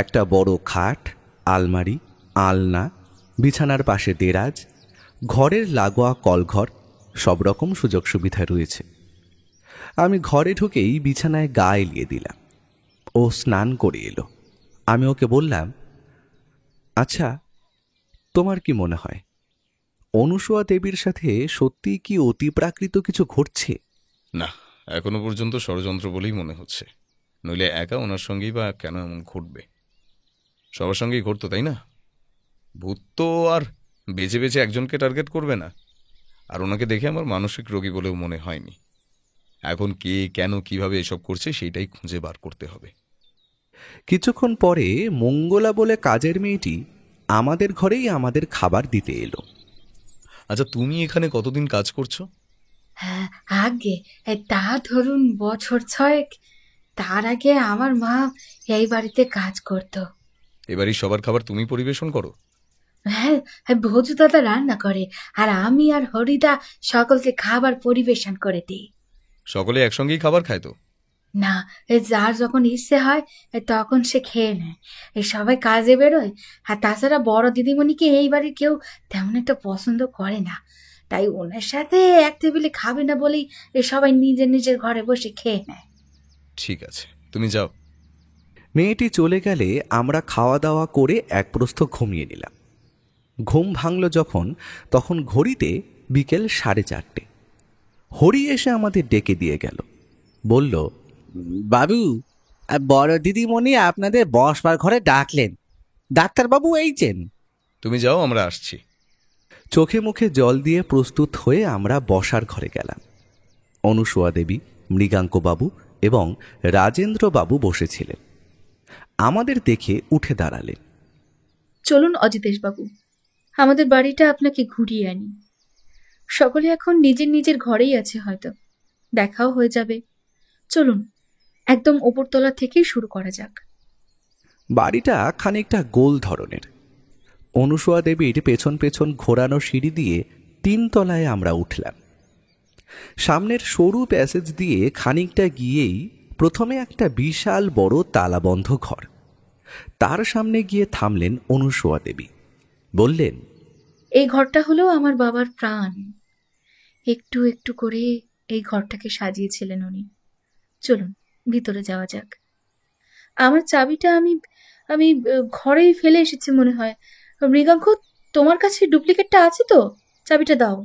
D: একটা বড় খাট, আলমারি, আলনা, বিছানার পাশে দেরাজ, ঘরের লাগোয়া কলঘর, সব রকম সুযোগ সুবিধা রয়েছে। আমি ঘরে ঢুকেই বিছানায় গা এলিয়ে দিলাম। ও স্নান করে এলো। আমি ওকে বললাম, আচ্ছা, তোমার কি মনে হয় অনুসূয়া দেবীর সাথে সত্যি কি অতিপ্রাকৃত কিছু ঘটছে?
E: না, এখনো পর্যন্ত ষড়যন্ত্র বলেই মনে হচ্ছে। নইলে একা ওনার সঙ্গেই বা কেন এমন ঘটবে? সবার সঙ্গেই ঘটতো, তাই না? ভূত তো আর বেছে বেছে একজনকে টার্গেট করবে না। আর ওনাকে দেখে আমার মানসিক রোগী বলেও মনে হয়নি। এখন কে, কেন, কিভাবে এসব করছে সেইটাই খুঁজে বার করতে হবে।
D: কিছুক্ষণ পরে মঙ্গলা বলে কাজের মেয়েটি আমাদের ঘরেই আমাদের খাবার দিতে এলো।
E: আচ্ছা, তুমি এখানে কতদিন কাজ করছো?
G: হ্যাঁ, আগে তা ধরুন বছর 6। তার আগে আমার মা এই বাড়িতে কাজ করতো।
E: এবারই সবার খাবার তুমি পরিবেশন করো?
G: হ্যাঁ, ভোজু দাদা রান্না করে, আর আমি আর হরিদা সকলকে খাবার পরিবেশন করে দিই।
E: সকলে একসঙ্গেই খাবার খায় তো?
G: না, যার যখন ইচ্ছে হয় তখন সে খেয়ে নেয়। সবাই কাজে বেরোয়, আর তাছাড়া বড় দিদিমণিকে এই বাড়ির কেউ তেমন একটা পছন্দ করে না, তাই ওনার সাথে এক টেবিলে খাবে না বলেই সবাই নিজের নিজের ঘরে বসে খেয়ে নেয়।
E: ঠিক আছে, তুমি যাও।
D: মেয়েটি চলে গেলে আমরা খাওয়া দাওয়া করে এক প্রস্থ ঘুমিয়ে নিলাম। ঘুম ভাঙল যখন, তখন ঘড়িতে বিকেল 4:30। হরি এসে আমাদের ডেকে দিয়ে গেল, বলল,
I: বাবু, বড় দিদিমণি আপনাদের বসবার ঘরে ডাকলেন। ডাক্তারবাবু এইছেন।
E: তুমি যাও, আমরা আসছি।
D: চোখে মুখে জল দিয়ে প্রস্তুত হয়ে আমরা বসার ঘরে গেলাম। অনুসূয়া দেবী, মৃগাঙ্কবাবু এবং রাজেন্দ্রবাবু বসেছিলেন। আমাদের দেখে উঠে দাঁড়ালেন।
G: চলুন অজিতেশবাবু, আমাদের বাড়িটা আপনাকে ঘুরিয়ে আনি। সকলে এখন নিজের নিজের ঘরেই আছে, হয়তো দেখাও হয়ে যাবে। চলুন, একদম ওপরতলা থেকেই শুরু করা যাক।
D: বাড়িটা খানিকটা গোল ধরনের। অনুসূয়া দেবীর পেছন পেছন ঘোরানো সিঁড়ি দিয়ে 3 তলায় আমরা উঠলাম। সামনের সরু প্যাসেজ দিয়ে খানিকটা গিয়েই প্রথমে একটা বিশাল বড় তালাবন্ধ ঘর। তার সামনে গিয়ে থামলেন অনুসূয়া দেবী, বললেন,
G: এই ঘরটা হলো আমার বাবার প্রাণ। একটু একটু করে এই ঘরটাকে সাজিয়েছিলেন উনি। চলুন ভিতরে যাওয়া যাক। আমার চাবিটা আমি ঘরেই ফেলে এসেছি মনে হয়। মৃগাঙ্ক, তোমার কাছে ডুপ্লিকেটটা আছে তো? চাবিটা দাও।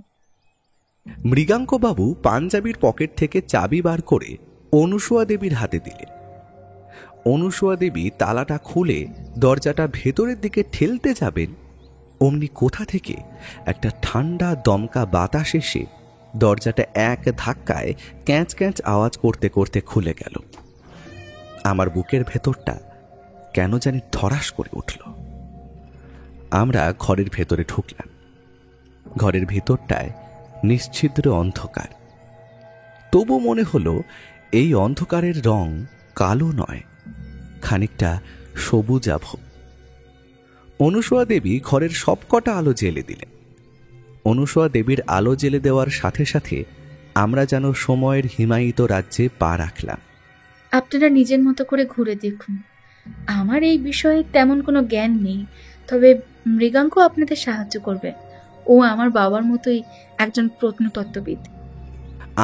D: মৃগাঙ্কবাবু পাঞ্জাবির পকেট থেকে চাবি বার করে অনুসূয়া দেবীর হাতে দিলেন। অনুসূয়া দেবী তালাটা খুলে দরজাটা ভেতরের দিকে ঠেলতে যাবেন, অমনি কোথা থেকে একটা ঠান্ডা দমকা বাতাস এসে দরজাটা এক ধাক্কায় ক্যাঁচ ক্যাঁচ আওয়াজ করতে করতে খুলে গেল। আমার বুকের ভেতরটা কেন জানি ধরাস করে উঠল। আমরা ঘরের ভেতরে ঢুকলাম। ঘরের ভেতরটায় নিশ্ছিদ্র অন্ধকার। তবু মনে হলো এই অন্ধকারের রং কালো নয়, খানিকটা সবুজাভ। অনুসূয়া দেবী ঘরের সবকটা আলো জ্বেলে দিলেন। অনুসূয়া দেবীর আলো জ্বেলে দেওয়ার সাথে সাথে আমরা যেন সময়ের হিমায়িত রাজ্যে পা রাখলাম।
G: আপনারা নিজের মতো করে ঘুরে দেখুন। আমার এই বিষয়ে তেমন কোনো জ্ঞান নেই, তবে মৃগাঙ্ক আপনাদের সাহায্য করবে। ও আমার বাবার মতোই একজন প্রত্নতত্ত্ববিদ।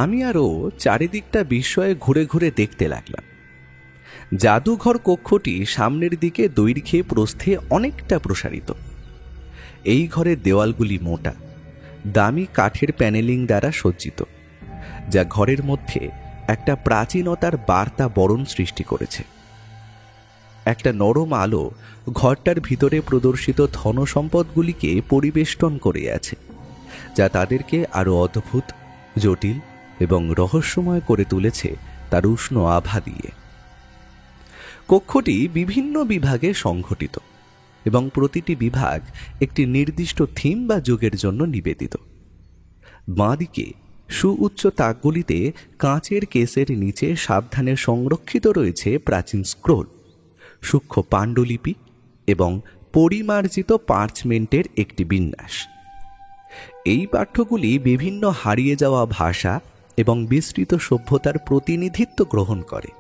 D: আমি আরও চারিদিকটা বিস্ময়ে ঘুরে ঘুরে দেখতে লাগলাম। জাদুঘর কক্ষটি সামনের দিকে দৈর্ঘ্যে প্রস্থে অনেকটা প্রসারিত। এই ঘরের দেওয়ালগুলি মোটা, দামি কাঠের প্যানেলিং দ্বারা সজ্জিত, যা ঘরের মধ্যে একটা প্রাচীনতার বার্তা বরণ সৃষ্টি করেছে। একটা নরম আলো ঘরটার ভিতরে প্রদর্শিত ধনসম্পদগুলিকে পরিবেষ্টন করে আছে, যা তাদেরকে আরও অদ্ভুত, জটিল এবং রহস্যময় করে তুলেছে তার উষ্ণ আভা দিয়ে। কক্ষটি বিভিন্ন বিভাগে সংঘটিত এবং প্রতিটি বিভাগ একটি নির্দিষ্ট থিম বা যুগের জন্য নিবেদিত। বাঁদিকে সুউচ্চ তাকগুলিতে কাঁচের কেসের নিচে সাবধানে সংরক্ষিত রয়েছে প্রাচীন স্ক্রোল, সূক্ষ্ম পাণ্ডুলিপি এবং পরিমার্জিত পার্চমেন্টের একটি বিন্যাস। এই পাঠ্যগুলি বিভিন্ন হারিয়ে যাওয়া ভাষা এবং বিস্তৃত সভ্যতার প্রতিনিধিত্ব গ্রহণ করে।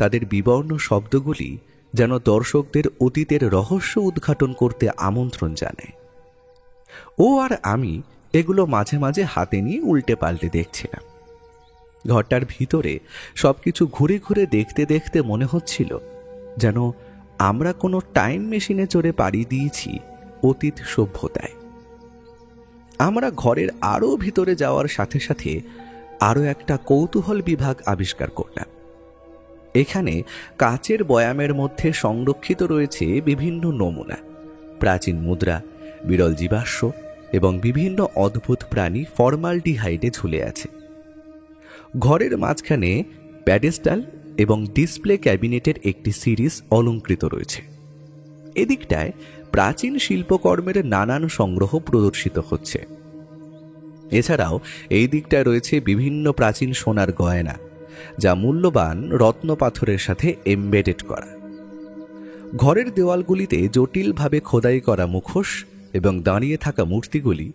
D: তাদের বিবর্ণ শব্দগুলি যেন দর্শকদের অতীতের রহস্য উদ্ঘাটন করতে আমন্ত্রণ জানায়। ও আর আমি এগুলো মাঝে মাঝে হাতে নিয়ে উল্টে পাল্টে দেখছিলাম। ঘরটার ভিতরে সবকিছু ঘুরে ঘুরে দেখতে দেখতে মনে হচ্ছিল যেন আমরা কোনো টাইম মেশিনে চড়ে পাড়ি দিয়েছি অতীত সভ্যতায়। আমরা ঘরের আরও ভিতরে যাওয়ার সাথে সাথে আরও একটা কৌতূহল বিভাগ আবিষ্কার করলাম। এখানে কাচের বয়ামের মধ্যে সংরক্ষিত রয়েছে বিভিন্ন নমুনা, প্রাচীন মুদ্রা, বিরল জীবাশ্ম এবং বিভিন্ন অদ্ভুত প্রাণী ফর্মালডিহাইডে ঝুলে আছে। ঘরের মাঝখানে প্যাডেস্টাল এবং ডিসপ্লে ক্যাবিনেটের একটি সিরিজ অলঙ্কৃত রয়েছে। এদিকটায় প্রাচীন শিল্পকর্মের নানান সংগ্রহ প্রদর্শিত হচ্ছে। এছাড়াও এই দিকটায় রয়েছে বিভিন্ন প্রাচীন সোনার গয়না, যা মূল্যবান রত্ন পাথরের সাথে এমবেডেড করা। ঘরের দেওয়ালগুলিতে জটিলভাবে খোদাই করা মুখোশ এবং দাঁড়িয়ে থাকা মূর্তিগুলি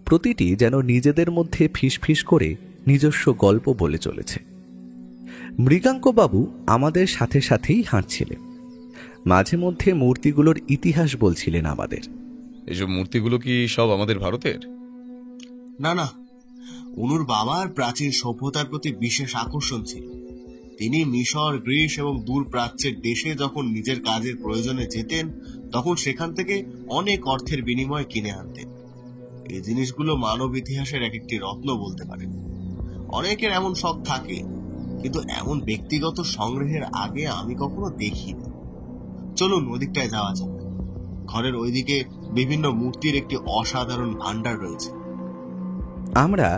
D: প্রতিটি যেন নিজেদের মধ্যে ফিসফিস করে নিজস্ব গল্প বলে চলেছে। মৃগাঙ্কবাবু আমাদের সাথে সাথেই হাঁটছিলেন, মাঝে মধ্যে মূর্তিগুলোর ইতিহাস বলছিলেন আমাদের।
E: এসব মূর্তিগুলো কি সব আমাদের ভারতের?
H: না না, অনুর বাবার প্রাচীন সভ্যতার প্রতি বিশেষ আকর্ষণ ছিল। তিনি মিশর, গ্রিস এবং দূর প্রাচ্যের দেশে যখন নিজের কাজের প্রয়োজনে যেতেন, তখন সেখান থেকে অনেক অর্থের বিনিময়ে কিনে আনতেন। এই জিনিসগুলো মানব ইতিহাসের এক একটি রত্ন বলতে পারেন। অনেকের এমন শখ থাকে, কিন্তু এমন ব্যক্তিগত সংগ্রহের আগে আমি কখনো দেখিনি। চলুন ওদিকটায় যাওয়া যাক। ঘরের ওইদিকে বিভিন্ন মূর্তির একটি অসাধারণ ভান্ডার রয়েছে।
D: আমরা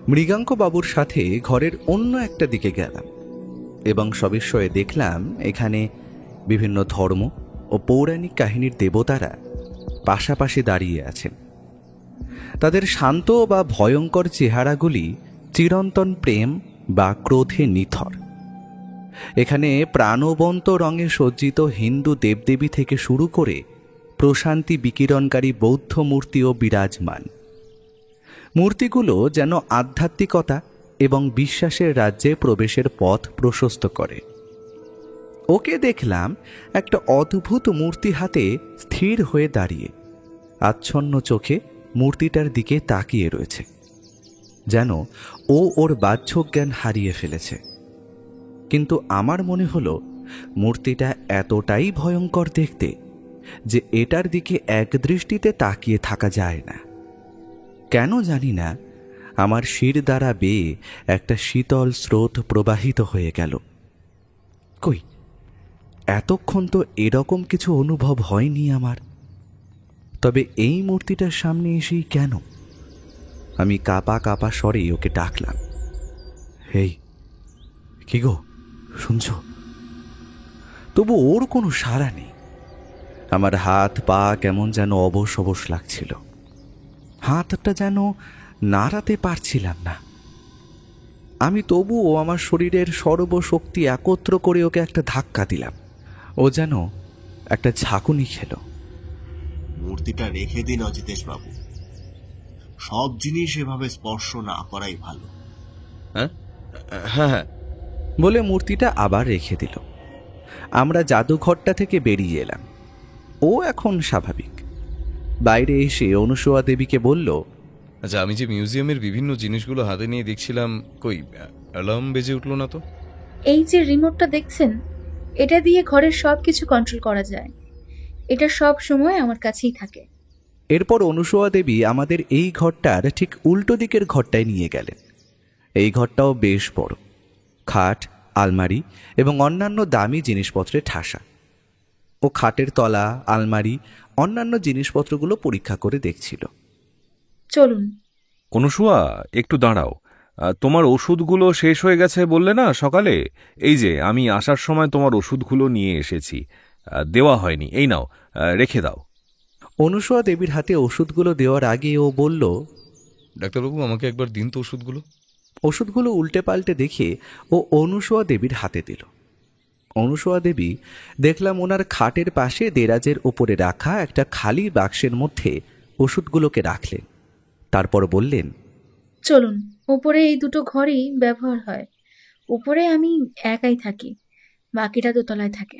D: মৃগাঙ্কবাবুর সাথে ঘরের অন্য একটা দিকে গেলাম এবং সবিস্ময়ে দেখলাম এখানে বিভিন্ন ধর্ম ও পৌরাণিক কাহিনীর দেবতারা পাশাপাশি দাঁড়িয়ে আছেন। তাদের শান্ত বা ভয়ঙ্কর চেহারাগুলি চিরন্তন প্রেম বা ক্রোধে নিথর। এখানে প্রাণবন্ত রঙে সজ্জিত হিন্দু দেবদেবী থেকে শুরু করে প্রশান্তি বিকিরণকারী বৌদ্ধ মূর্তিও বিরাজমান। মূর্তিগুলো যেন আধ্যাত্মিকতা এবং বিশ্বাসের রাজ্যে প্রবেশের পথ প্রশস্ত করে। ওকে দেখলাম একটা অদ্ভুত মূর্তি হাতে স্থির হয়ে দাঁড়িয়ে আচ্ছন্ন চোখে মূর্তিটার দিকে তাকিয়ে রয়েছে, যেন ও ওর বাহ্যজ্ঞান হারিয়ে ফেলেছে। কিন্তু আমার মনে হলো মূর্তিটা এতটাই ভয়ঙ্কর দেখতে যে এটার দিকে এক দৃষ্টিতে তাকিয়ে থাকা যায় না। কেন জানি না, আমার শির দ্বারা বেয়ে একটা শীতল স্রোত প্রবাহিত হয়ে গেল। কই, এতক্ষণ তো এরকম কিছু অনুভব হয়নি আমার। তবে এই মূর্তিটার সামনে এসেই কেন? আমি কাঁপা কাঁপা স্বরে ওকে ডাকলাম, হেই, কি গো, শুনছ? তবু ওর কোনো সাড়া নেই। আমার হাত পা কেমন যেন অবশ অবশ লাগছিল, হাতটা যেন নাড়াতে পারছিলাম না। আমি তবুও আমার শরীরের সর্বশক্তি একত্র করে ওকে একটা ধাক্কা দিলাম। ও যেন একটা ঝাঁকুনি খেল।
H: মূর্তিটা রেখে দিন অজিতেশ বাবু, সব জিনিস এভাবে স্পর্শ না করাই ভালো।
E: হ্যাঁ হ্যাঁ হ্যাঁ
D: বলে মূর্তিটা আবার রেখে দিল। আমরা জাদুঘরটা থেকে বেরিয়ে এলাম। ও এখন স্বাভাবিক। বাইরে এসে অনুসূয়া দেবীকে বলল,
E: আচ্ছা, আমি যে মিউজিয়ামের বিভিন্ন জিনিসগুলো হাতে নিয়ে দেখছিলাম, কই অ্যালার্ম বেজে উঠলো না তো?
G: এই যে রিমোটটা দেখছেন, এটা দিয়ে ঘরের সব কিছু কন্ট্রোল করা যায়। এটা সব সময় আমার কাছেই থাকে।
D: এরপর অনুসূয়া দেবী আমাদের এই ঘরটার ঠিক উল্টো দিকের ঘরটায় নিয়ে গেলেন। এই ঘরটাও বেশ বড়, খাট, আলমারি এবং অন্যান্য দামি জিনিসপত্রে ঠাসা। ও খাটের তলা, আলমারি, অন্যান্য জিনিসপত্রগুলো পরীক্ষা করে দেখছিল।
G: চলুন।
F: অনুসুয়া, একটু দাঁড়াও। তোমার ওষুধগুলো শেষ হয়ে গেছে বললে না সকালে? এই যে আমি আসার সময় তোমার ওষুধগুলো নিয়ে এসেছি, দেওয়া হয়নি, এই নাও, রেখে দাও।
D: অনুসূয়া দেবীর হাতে ওষুধগুলো দেওয়ার আগে ও বলল,
E: ডাক্তারবাবু, আমাকে একবার দিন তো ওষুধগুলো।
D: ওষুধগুলো উল্টে পাল্টে দেখে ও অনুসূয়া দেবীর হাতে দিল। অনুসূয়া দেবী দেখলাম ওনার খাটের পাশে দেরাজের ওপরে রাখা একটা খালি বাক্সের মধ্যে ওষুধগুলোকে রাখলেন। তারপর বললেন,
G: চলুন, উপরে এই দুটো ঘরই ব্যবহার হয়। উপরে আমি একাই থাকি, বাকিটা দোতলায় থাকে।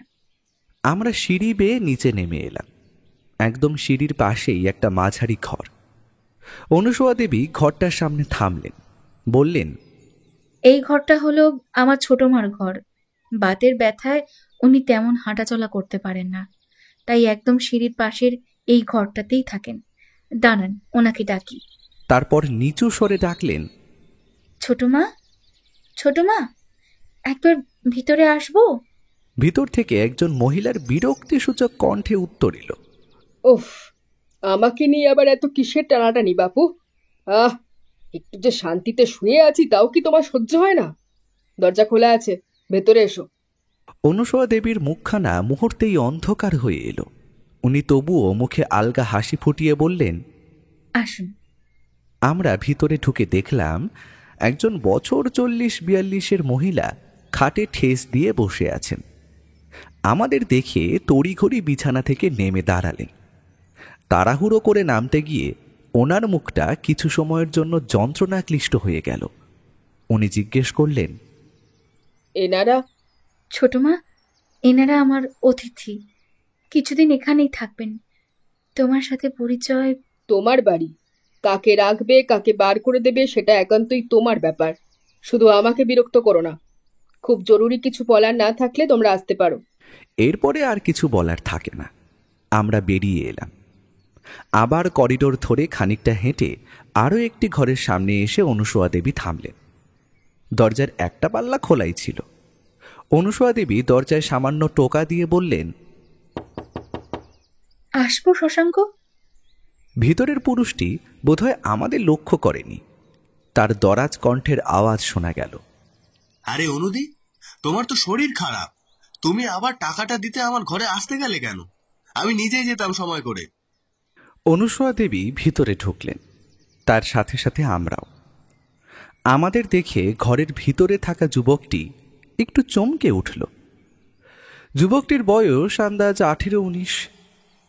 D: আমরা সিঁড়ি বেয়ে নিচে নেমে এলাম। একদম সিঁড়ির পাশেই একটা মাঝারি ঘর। অনুসূয়া দেবী ঘরটার সামনে থামলেন, বললেন,
G: এই ঘরটা হলো আমার ছোট মার ঘর। বাতের ব্যথায় উনি তেমন হাঁটাচলা করতে পারেন না, তাই একদম সিঁড়ির পাশের এই ঘরটাতেই থাকেন। দাঁড়ান, ওনাকে ডাকি।
D: তারপর নিচু স্বরে ডাকলেন,
G: ছোট মা, ছোট মা, একবার ভিতরে আসবো?
D: ভিতর থেকে একজন মহিলার বিরক্তিসূচক কণ্ঠে উত্তর এলো,
J: উফ, আমাকে নিয়ে আবার এত কিসের টানাটানি বাপু? একটু যে শান্তিতে শুয়ে আছি তাও কি তোমার সহ্য হয় না? দরজা খোলা আছে, ভেতরে এসো।
D: অনুসূয়া দেবীর মুখখানা মুহূর্তেই অন্ধকার হয়ে এলো। উনি তবুও মুখে আলগা হাসি ফুটিয়ে বললেন,
G: আসুন।
D: আমরা ভিতরে ঢুকে দেখলাম একজন বছর 40-42-এর মহিলা খাটে ঠেস দিয়ে বসে আছেন। আমাদের দেখে তড়িঘড়ি বিছানা থেকে নেমে দাঁড়ালেন। তাড়াহুড়ো করে নামতে গিয়ে ওনার মুখটা কিছু সময়ের জন্য যন্ত্রণাক্লিষ্ট হয়ে গেল। উনি জিজ্ঞেস করলেন,
J: এনারা?
G: ছোট মা, এনারা আমার অতিথি, কিছুদিন এখানেই থাকবেন। তোমার সাথে পরিচয়।
J: তোমার বাড়ি, কাকে রাখবে কাকে বার করে দেবে সেটা একান্তই তোমার ব্যাপার। শুধু আমাকে বিরক্ত করো না। খুব জরুরি কিছু বলার না থাকলে তোমরা আসতে পারো।
D: এরপরে আর কিছু বলার থাকে না। আমরা বেরিয়ে এলাম। আবার করিডোর ধরে খানিকটা হেঁটে আরও একটি ঘরের সামনে এসে অনুসূয়া দেবী থামলেন। দরজার একটা পাল্লা খোলাই ছিল। অনুসূয়া দেবী দরজায় সামান্য টোকা দিয়ে বললেন,
G: আসবো শশাঙ্ক?
D: ভিতরের পুরুষটি বোধহয় আমাদের লক্ষ্য করেনি। তার দরাজ কণ্ঠের আওয়াজ শোনা গেল,
H: আরে অনুদি, তোমার তো শরীর খারাপ, তুমি আবার টাকাটা দিতে আমার ঘরে আসতে গেলে কেন? আমি নিজেই যেতাম সময় করে।
D: অনুসূয়া দেবী ভিতরে ঢুকলেন, তার সাথে সাথে আমরাও। আমাদের দেখে ঘরের ভিতরে থাকা যুবকটি একটু চমকে উঠল। যুবকটির বয়স আন্দাজ 18-19।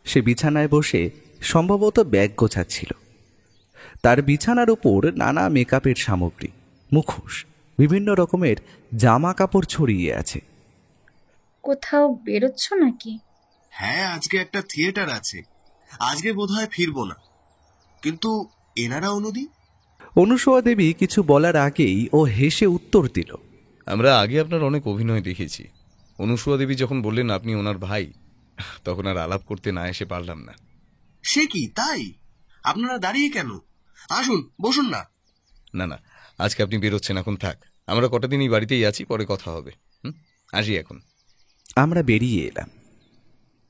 D: সে বিছানায় বসে সম্ভবত ব্যাগ গোছাচ্ছিল। তার বিছানার উপর নানা মেকআপের সামগ্রী, মুখোশ, বিভিন্ন রকমের জামা কাপড় ছড়িয়ে আছে।
G: কোথাও বেরোচ্ছ নাকি?
H: হ্যাঁ, আজকে একটা থিয়েটার আছে, আজকে বোধহয় ফিরবো না। কিন্তু এনারা অনুদি?
D: অনুসূয়া দেবী কিছু বলার আগেই ও হেসে উত্তর দিল,
E: আমরা আগে আপনার অনেক অভিনয় দেখেছি। অনুসূয়া দেবী যখন বললেন আপনি ওনার ভাই, তখন আর আলাপ করতে না এসে পারলাম না।
H: সে কি তাই? আপনারা দাঁড়িয়ে কেন? আসুন, বসুন না।
E: না না, আজকে আপনি বেরোচ্ছেন, এখন থাক। আমরা কটা দিন এই বাড়িতেই আছি, পরে কথা হবে। আসি এখন।
D: আমরা বেরিয়ে এলাম।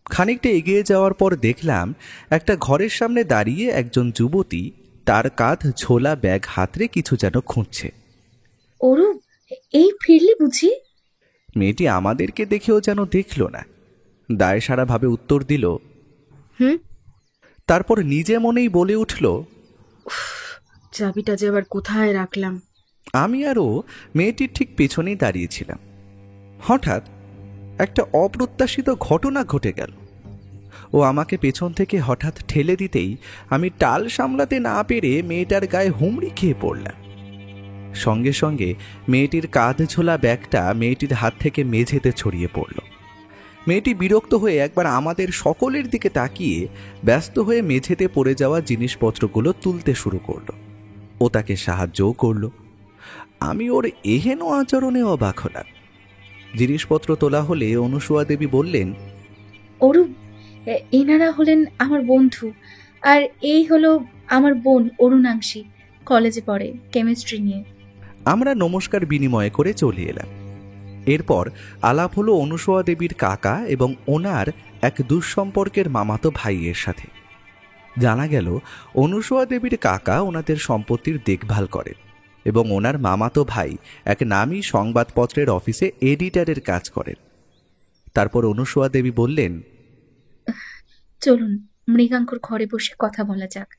D: খানিকটা এগিয়ে যাওয়ার পর দেখলাম একটা ঘরের সামনে দাঁড়িয়ে একজন যুবতী তার কাঁধ ঝোলা ব্যাগ হাতড়ে কিছু যেন খুঁজছে।
G: অরূপ, এই ফিরলি বুঝি?
D: মেয়েটি আমাদেরকে দেখেও যেন দেখল না, দায় সারাভাবে উত্তর দিল, তারপর নিজে মনেই বলে উঠল,
A: চাবিটা যে আবার কোথায় রাখলাম।
D: আমি আরও মেয়েটির ঠিক পেছনেই দাঁড়িয়েছিলাম। হঠাৎ একটা অপ্রত্যাশিত ঘটনা ঘটে গেল। ও আমাকে পেছন থেকে হঠাৎ ঠেলে দিতেই আমি টাল সামলাতে না পেরে মেয়েটার গায়ে হুমড়ি খেয়ে পড়লাম। সঙ্গে সঙ্গে মেয়েটির কাঁধ ঝোলা ব্যাগটা মেয়েটির হাত থেকে মেঝেতে ছড়িয়ে পড়ল। মেয়েটি বিরক্ত হয়ে একবার আমাদের সকলের দিকে তাকিয়ে ব্যস্ত হয়ে মেঝেতে পড়ে যাওয়া জিনিসপত্রগুলো তুলতে শুরু করলো। ও তাকে সাহায্যও করল। আমি ওর এহেন আচরণে অবাক হলাম। জিনিসপত্র তোলা হলে অনুসূয়া দেবী বললেন,
G: অরূপ, এনারা হলেন আমার বন্ধু, আর এই হলো আমার বোন অরুণাংশী, কলেজে পড়ে, কেমিস্ট্রি নিয়ে।
D: আমরা নমস্কার বিনিময় করে চলে এলাম। এরপর আলাপ হলো অনুসূয়া দেবীর কাকা এবং ওনার এক দুঃসম্পর্কের মামাতো ভাইয়ের সাথে। জানা গেল অনুসূয়া দেবীর কাকা ওনাদের সম্পত্তির দেখভাল করেন এবং ওনার মামাতো ভাই এক নামী সংবাদপত্রের অফিসে এডিটরের কাজ করেন। তারপর অনুসূয়া দেবী বললেন,
G: চলুন মৃগাঙ্কর ঘরে বসে কথা বলা যাক।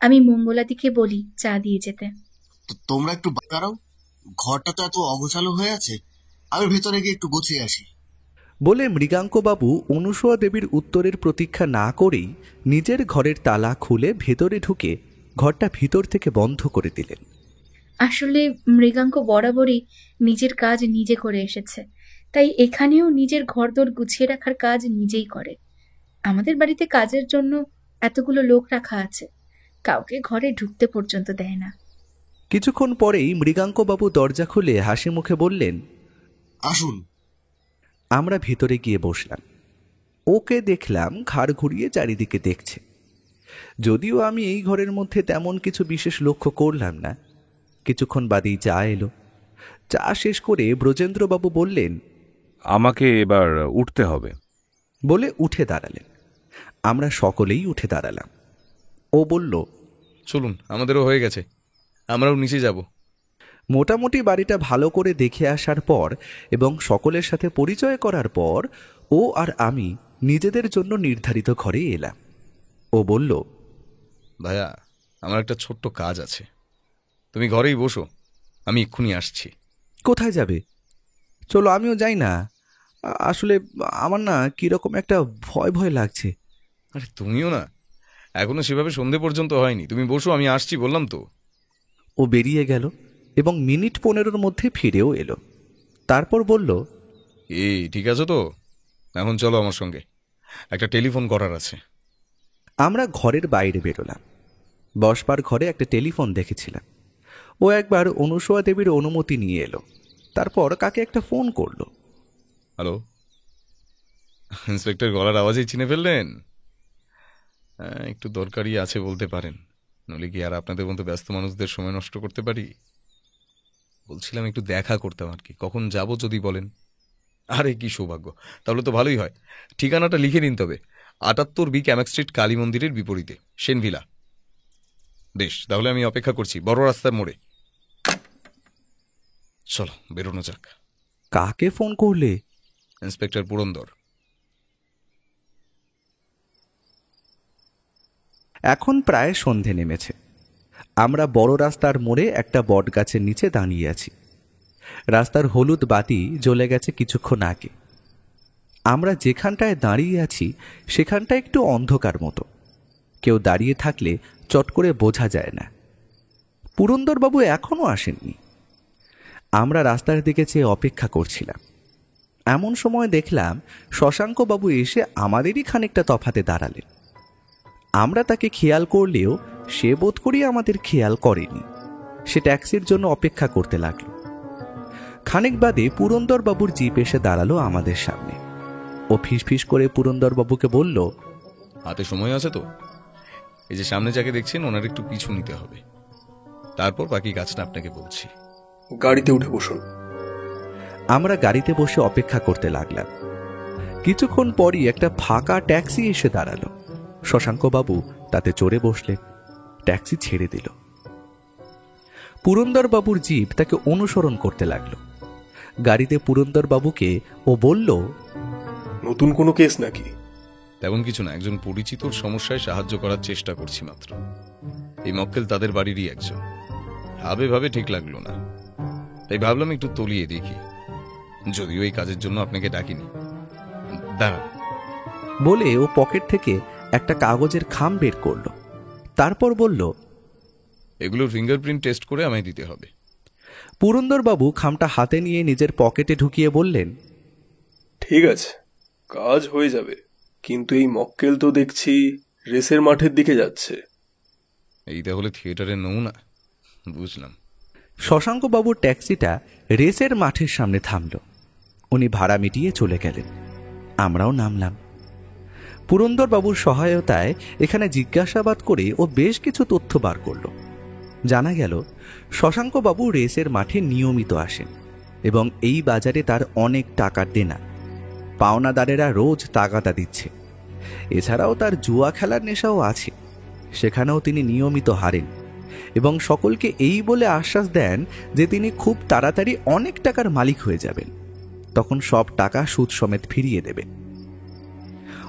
G: আমি মঙ্গলাদিকে বলি চা দিয়ে যেতে।
H: তোমরা একটু দাঁড়াও, ঘরটা তো এত অগোছালো হয়ে আছে, আমি ভেতরে গিয়ে একটু গুছিয়ে আসি।
D: বলে মৃগাঙ্কবাবু অনুসূয়া দেবীর উত্তরের প্রতীক্ষা না করেই নিজের ঘরের তালা খুলে ভেতরে ঢুকে ঘরটা ভিতর থেকে বন্ধ করে দিলেন।
G: আসলে মৃগাঙ্ক বরাবরই নিজের কাজ নিজে করে এসেছে, তাই এখানেও নিজের ঘরদোর গুছিয়ে রাখার কাজ নিজেই করে। আমাদের বাড়িতে কাজের জন্য এতগুলো লোক রাখা আছে, কাউকে ঘরে ঢুকতে পর্যন্ত দেয় না।
D: কিছুক্ষণ পরেই মৃগাঙ্কবাবু দরজা খুলে হাসি মুখে বললেন,
H: আসুন।
D: আমরা ভিতরে গিয়ে বসলাম। ওকে দেখলাম ঘাড় ঘুরিয়ে চারিদিকে দেখছে। যদিও আমি এই ঘরের মধ্যে তেমন কিছু বিশেষ লক্ষ্য করলাম না। কিছুক্ষণ বাদেই চা এলো। চা শেষ করে ব্রজেন্দ্রবাবু বললেন,
F: আমাকে এবার উঠতে হবে
D: বলে উঠে দাঁড়ালেন। আমরা সকলেই উঠে দাঁড়ালাম। ও বলল,
E: চলুন, আমাদেরও হয়ে গেছে, আমরাও নিচে যাব।
D: মোটামুটি বাড়িটা ভালো করে দেখে আসার পর এবং সকলের সাথে পরিচয় করার পর ও আর আমি নিজেদের জন্য নির্ধারিত ঘরে এলাম। ও বলল,
E: ভাইয়া, আমার একটা ছোট্ট কাজ আছে, তুমি ঘরেই বসো, আমি এক্ষুনি আসছি।
D: কোথায় যাবে? চলো আমিও যাই না। আসলে আমার না কিরকম একটা ভয় ভয় লাগছে।
E: আরে তুমিও না, এখনো সেভাবে সন্ধে পর্যন্ত হয়নি, তুমি বসো, আমি আসছি বললাম তো।
D: ও বেরিয়ে গেল এবং মিনিট 15 মধ্যে ফিরেও এলো। তারপর বলল,
E: এই ঠিক আছে তো, এখন চলো আমার সঙ্গে, একটা টেলিফোন করার আছে।
D: আমরা ঘরের বাইরে বেরোলাম। বসবার ঘরে একটা টেলিফোন দেখেছিলাম। ও একবার অনুসূয়া দেবীর অনুমতি নিয়ে এলো। তারপর কাকে একটা ফোন করলো।
E: হ্যালো, ইন্সপেক্টর গলার আওয়াজেই চিনে ফেললেন? একটু দরকারি আছে বলতে পারেন, নইলে কি আর আপনাদের মতো ব্যস্ত মানুষদের সময় নষ্ট করতে পারি? বলছিলাম একটু দেখা করতাম আর কি, কখন যাব যদি বলেন। আরে কি সৌভাগ্য, তাহলে তো ভালোই হয়। ঠিকানাটা লিখে নিন তবে, 78B ক্যামাক স্ট্রিট, কালী মন্দিরের বিপরীতে, সেনভিলা। বেশ, তাহলে আমি অপেক্ষা করছি বড় রাস্তার মোড়ে। চলো বেরোনো যাক।
D: কাকে ফোন করলে?
E: ইন্সপেক্টর পুরন্দর।
D: এখন প্রায় সন্ধে নেমেছে। আমরা বড় রাস্তার মোড়ে একটা বট গাছের নিচে দাঁড়িয়ে আছি। রাস্তার হলুদ বাতি জ্বলে গেছে কিছুক্ষণ আগে। আমরা যেখানটায় দাঁড়িয়ে আছি সেখানটা একটু অন্ধকার মতো। কেউ দাঁড়িয়ে থাকলে চট করে বোঝা যায় না। পুরন্দরবাবু এখনও আসেননি। আমরা রাস্তার দিকে চেয়ে অপেক্ষা করছিলাম। এমন সময় দেখলাম শশাঙ্কবাবু এসে আমাদেরই খানিকটা তফাতে দাঁড়ালেন। আমরা তাকে খেয়াল করলেও সে বোধ করি আমাদের খেয়াল করেনি। সে ট্যাক্সির জন্য অপেক্ষা করতে লাগল। খানিক বাদে পুরন্দরবাবুর জিপ এসে দাঁড়ালো আমাদের সামনে। ও ফিসফিস করে পুরন্দরবাবুকে বলল,
E: হাতে সময় আছে তো? এই যে সামনে যাকে দেখছেন ওনার একটু পিছু নিতে হবে, তারপর বাকি কাজটা আপনাকে বলছি।
K: গাড়িতে উঠে বসুন।
D: আমরা গাড়িতে বসে অপেক্ষা করতে লাগলাম। কিছুক্ষণ পরই একটা ফাঁকা ট্যাক্সি এসে দাঁড়ালো। শশাঙ্কবাবু তাতে চড়ে বসলেন। ট্যাক্সি ছেড়ে দিল। পুরন্দরবাবুর জিপ তাকে অনুসরণ করতে লাগলো। গাড়িতে পুরন্দরবাবুকে ও বলল,
K: নতুন কোনো কেস নাকি?
E: তেমন কিছু না, একজন পরিচিতর সমস্যায় সাহায্য করার চেষ্টা করছি মাত্র। এই মক্কেল তাদের বাড়িরই একজন। ভাবে ঠিক লাগলো না, তাই ভাবলাম একটু তলিয়ে দেখি, যদিও এই কাজের জন্য আপনাকে ডাকিনি। দাঁড়ান।
D: বলে ও পকেট থেকে একটা কাগজের খাম বের করল। তারপর বলল,
E: এগুলোর ফিঙ্গারপ্রিন্ট টেস্ট করে আমায় দিতে হবে।
D: পুরন্দরবাবু খামটা হাতে নিয়ে নিজের পকেটে ঢুকিয়ে বললেন,
K: ঠিক আছে, কাজ হয়ে যাবে, কিন্তু এই মক্কেল তো দেখছি রেসের মাঠের দিকে যাচ্ছে।
E: এই তাহলে থিয়েটারের নমুনা, বুঝলাম।
D: শশাঙ্কবাবুর ট্যাক্সিটা রেসের মাঠের সামনে থামল। উনি ভাড়া মিটিয়ে চলে গেলেন। আমরাও নামলাম। পুরন্দরবাবুর সহায়তায় এখানে জিজ্ঞাসাবাদ করে ও বেশ কিছু তথ্য বার করল। জানা গেল শশাঙ্কবাবু রেসের মাঠে নিয়মিত আসেন এবং এই বাজারে তার অনেক টাকার দেনা। পাওনাদারেরা রোজ তাগাদা দিচ্ছে। এছাড়াও তার জুয়া খেলার নেশাও আছে। সেখানেও তিনি নিয়মিত হারেন এবং সকলকে এই বলে আশ্বাস দেন যে তিনি খুব তাড়াতাড়ি অনেক টাকার মালিক হয়ে যাবেন, তখন সব টাকা সুদ সমেত ফিরিয়ে দেবেন।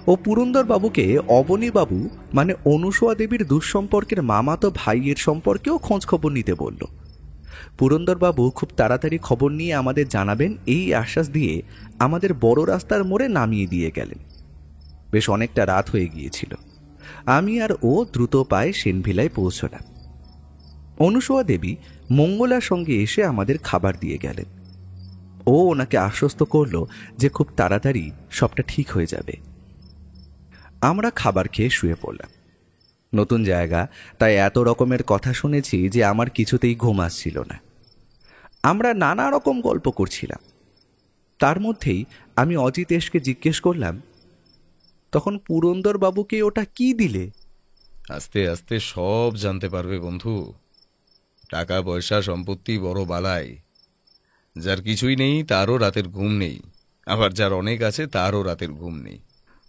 D: ও পুরন্দরবাবুকে অবনীবাবু মানে অনুসূয়া দেবীর দুঃসম্পর্কের মামাতো ভাইয়ের সম্পর্কেও খোঁজ খবর নিতে বলল। পুরন্দরবাবু খুব তাড়াতাড়ি খবর নিয়ে আমাদের জানাবেন এই আশ্বাস দিয়ে আমাদের বড় রাস্তার মোড়ে নামিয়ে দিয়ে গেলেন। বেশ অনেকটা রাত হয়ে গিয়েছিল। আমি আর ও দ্রুত পায়ে সেনভিলায় পৌঁছলাম। অনুসূয়া দেবী মঙ্গলার সঙ্গে এসে আমাদের খাবার দিয়ে গেলেন। ও ওনাকে আশ্বস্ত করল যে খুব তাড়াতাড়ি সবটা ঠিক হয়ে যাবে। আমরা খাবার খেয়ে শুয়ে পড়লাম। নতুন জায়গা, তাই এত রকমের কথা শুনেছি যে আমার কিছুতেই ঘুম আসছিল না। আমরা নানা রকম গল্প করছিলাম। তার মধ্যেই আমি অজিতেশকে জিজ্ঞেস করলাম, তখন পুরন্দরবাবুকে ওটা কি দিলে?
E: আস্তে আস্তে সব জানতে পারবে বন্ধু। টাকা পয়সা সম্পত্তি বড় বালাই। যার কিছুই নেই তারও রাতের ঘুম নেই, আবার যার অনেক আছে তারও রাতের ঘুম নেই।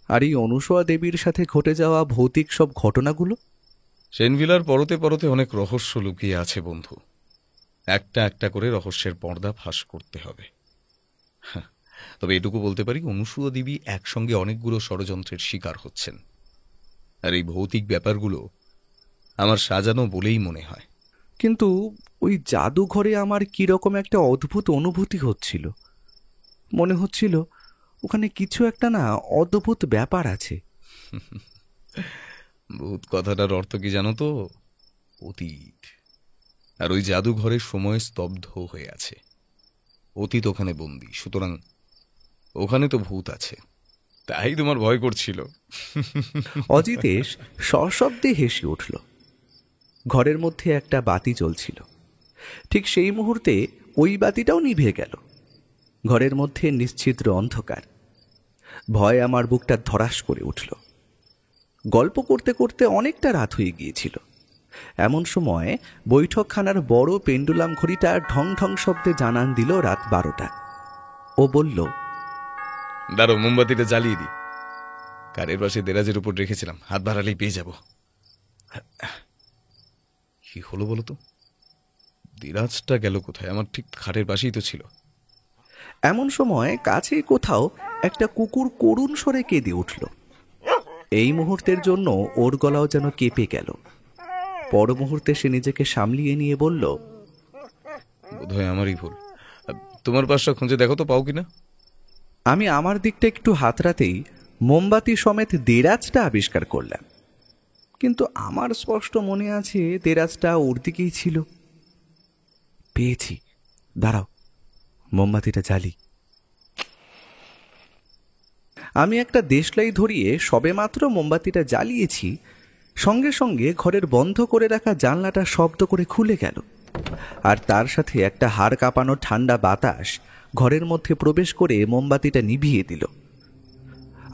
D: আর এই অনুসূয়া দেবীর সাথে ঘটে যাওয়া ভৌতিক সব ঘটনাগুলো?
E: সেনভিলার পরতে পরতে অনেক রহস্য লুকিয়ে আছে বন্ধু। একটা একটা করে রহস্যের পর্দা ফাঁস করতে হবে। তবে এটুকু বলতে পারি, অনুসূয়া দেবী একসঙ্গে অনেকগুলো ষড়যন্ত্রের শিকার হচ্ছেন। আর এই ভৌতিক ব্যাপারগুলো আমার সাজানো বলেই মনে হয়।
D: কিন্তু ওই জাদুঘরে আমার কিরকম একটা অদ্ভুত অনুভূতি হচ্ছিল। মনে হচ্ছিল ওখানে কিছু একটা না অদ্ভুত ব্যাপার আছে।
E: ভূত কথাটার অর্থ কি জানো তো? অতীত। আর ওই জাদুঘরের সময় স্তব্ধ হয়ে আছে, অতীত ওখানে বন্দী, সুতরাং ওখানে তো ভূত আছে। তাই তোমার ভয় করছিল।
D: অজিতেশ সশব্দে হেসে উঠল। ঘরের মধ্যে একটা বাতি জ্বলছিল। ঠিক সেই মুহূর্তে ওই বাতিটাও নিভে গেল। ঘরের মধ্যে নিশ্ছিদ্র অন্ধকার। ভয় আমার বুকটা ধরাস করে উঠল। গল্প করতে করতে অনেকটা রাত হয়ে গিয়েছিল। এমন সময় বৈঠকখানার বড় পেন্ডুলাম ঘড়িটা ঢং ঢং শব্দে জানান দিল রাত 12টা। ও বলল,
E: দাঁড়ো, মোমবাতিটা জ্বালিয়ে দি। কারের পাশে দেরাজের উপর রেখেছিলাম, হাত বাড়ালেই পেয়ে যাব। কি হলো বলো তো? দেরাজটা গেল কোথায়? আমার ঠিক খাটের পাশেই তো ছিল।
D: এমন সময় কাছেই কোথাও একটা কুকুর করুণ স্বরে কেঁদে উঠল। এই মুহূর্তের জন্য ওর গলাও যেন কেঁপে গেল। পর মুহূর্তে সে নিজেকে সামলিয়ে নিয়ে বলল,
E: বোধহয় আমারই ভুল। তোমার পাশটা খুঁজে দেখো তো, পাও কিনা।
D: আমি আমার দিকটা একটু হাতড়াতেই মোমবাতি সমেত দেরাজটা আবিষ্কার করলাম। কিন্তু আমার স্পষ্ট মনে আছে দেরাজটা ওর দিকেই ছিল। পেয়েছি, দাঁড়াও, মোমবাতিটা জ্বালি। আমি একটা দেশলাই ধরিয়ে সবেমাত্র মোমবাতিটা জ্বালিয়েছি, সঙ্গে সঙ্গে ঘরের বন্ধ করে রাখা জানলাটা শব্দ করে খুলে গেল। আর তার সাথে একটা হাড় কাঁপানো ঠান্ডা বাতাস ঘরের মধ্যে প্রবেশ করে মোমবাতিটা নিভিয়ে দিল।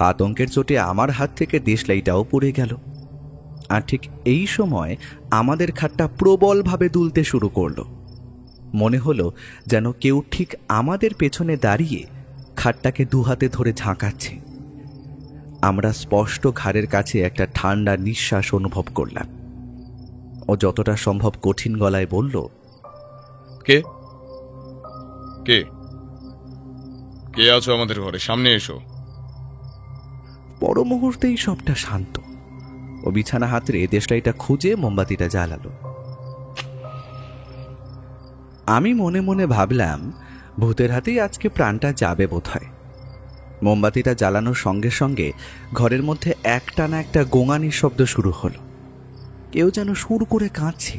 D: আতঙ্কের চোটে আমার হাত থেকে দেশলাইটাও পড়ে গেল। আর ঠিক এই সময় আমাদের খাটটা প্রবলভাবে দুলতে শুরু করলো। মনে হলো যেন কেউ ঠিক আমাদের পেছনে দাঁড়িয়ে খাটটাকে দুহাতে ধরে ঝাঁকাচ্ছে। আমরা স্পষ্ট ঘাড়ের কাছে একটা ঠান্ডা নিঃশ্বাস অনুভব করলাম। ও যতটা সম্ভব কঠিন গলায় বলল,
E: কে কে কে আছো আমাদের ঘরে? সামনে এসো।
D: পর মুহূর্তেই সবটা শান্ত। ও বিছানা হাতড়ে দেশলাইটা খুঁজে মোমবাতিটা জ্বালালো। আমি মনে মনে ভাবলাম, ভূতের হাতেই আজকে প্রাণটা যাবে বোধহয়। মোমবাতিটা জ্বালানোর সঙ্গে সঙ্গে ঘরের মধ্যে একটানা একটা গোঙানির শব্দ শুরু হলো। কেউ যেন সুর করে কাঁদছে।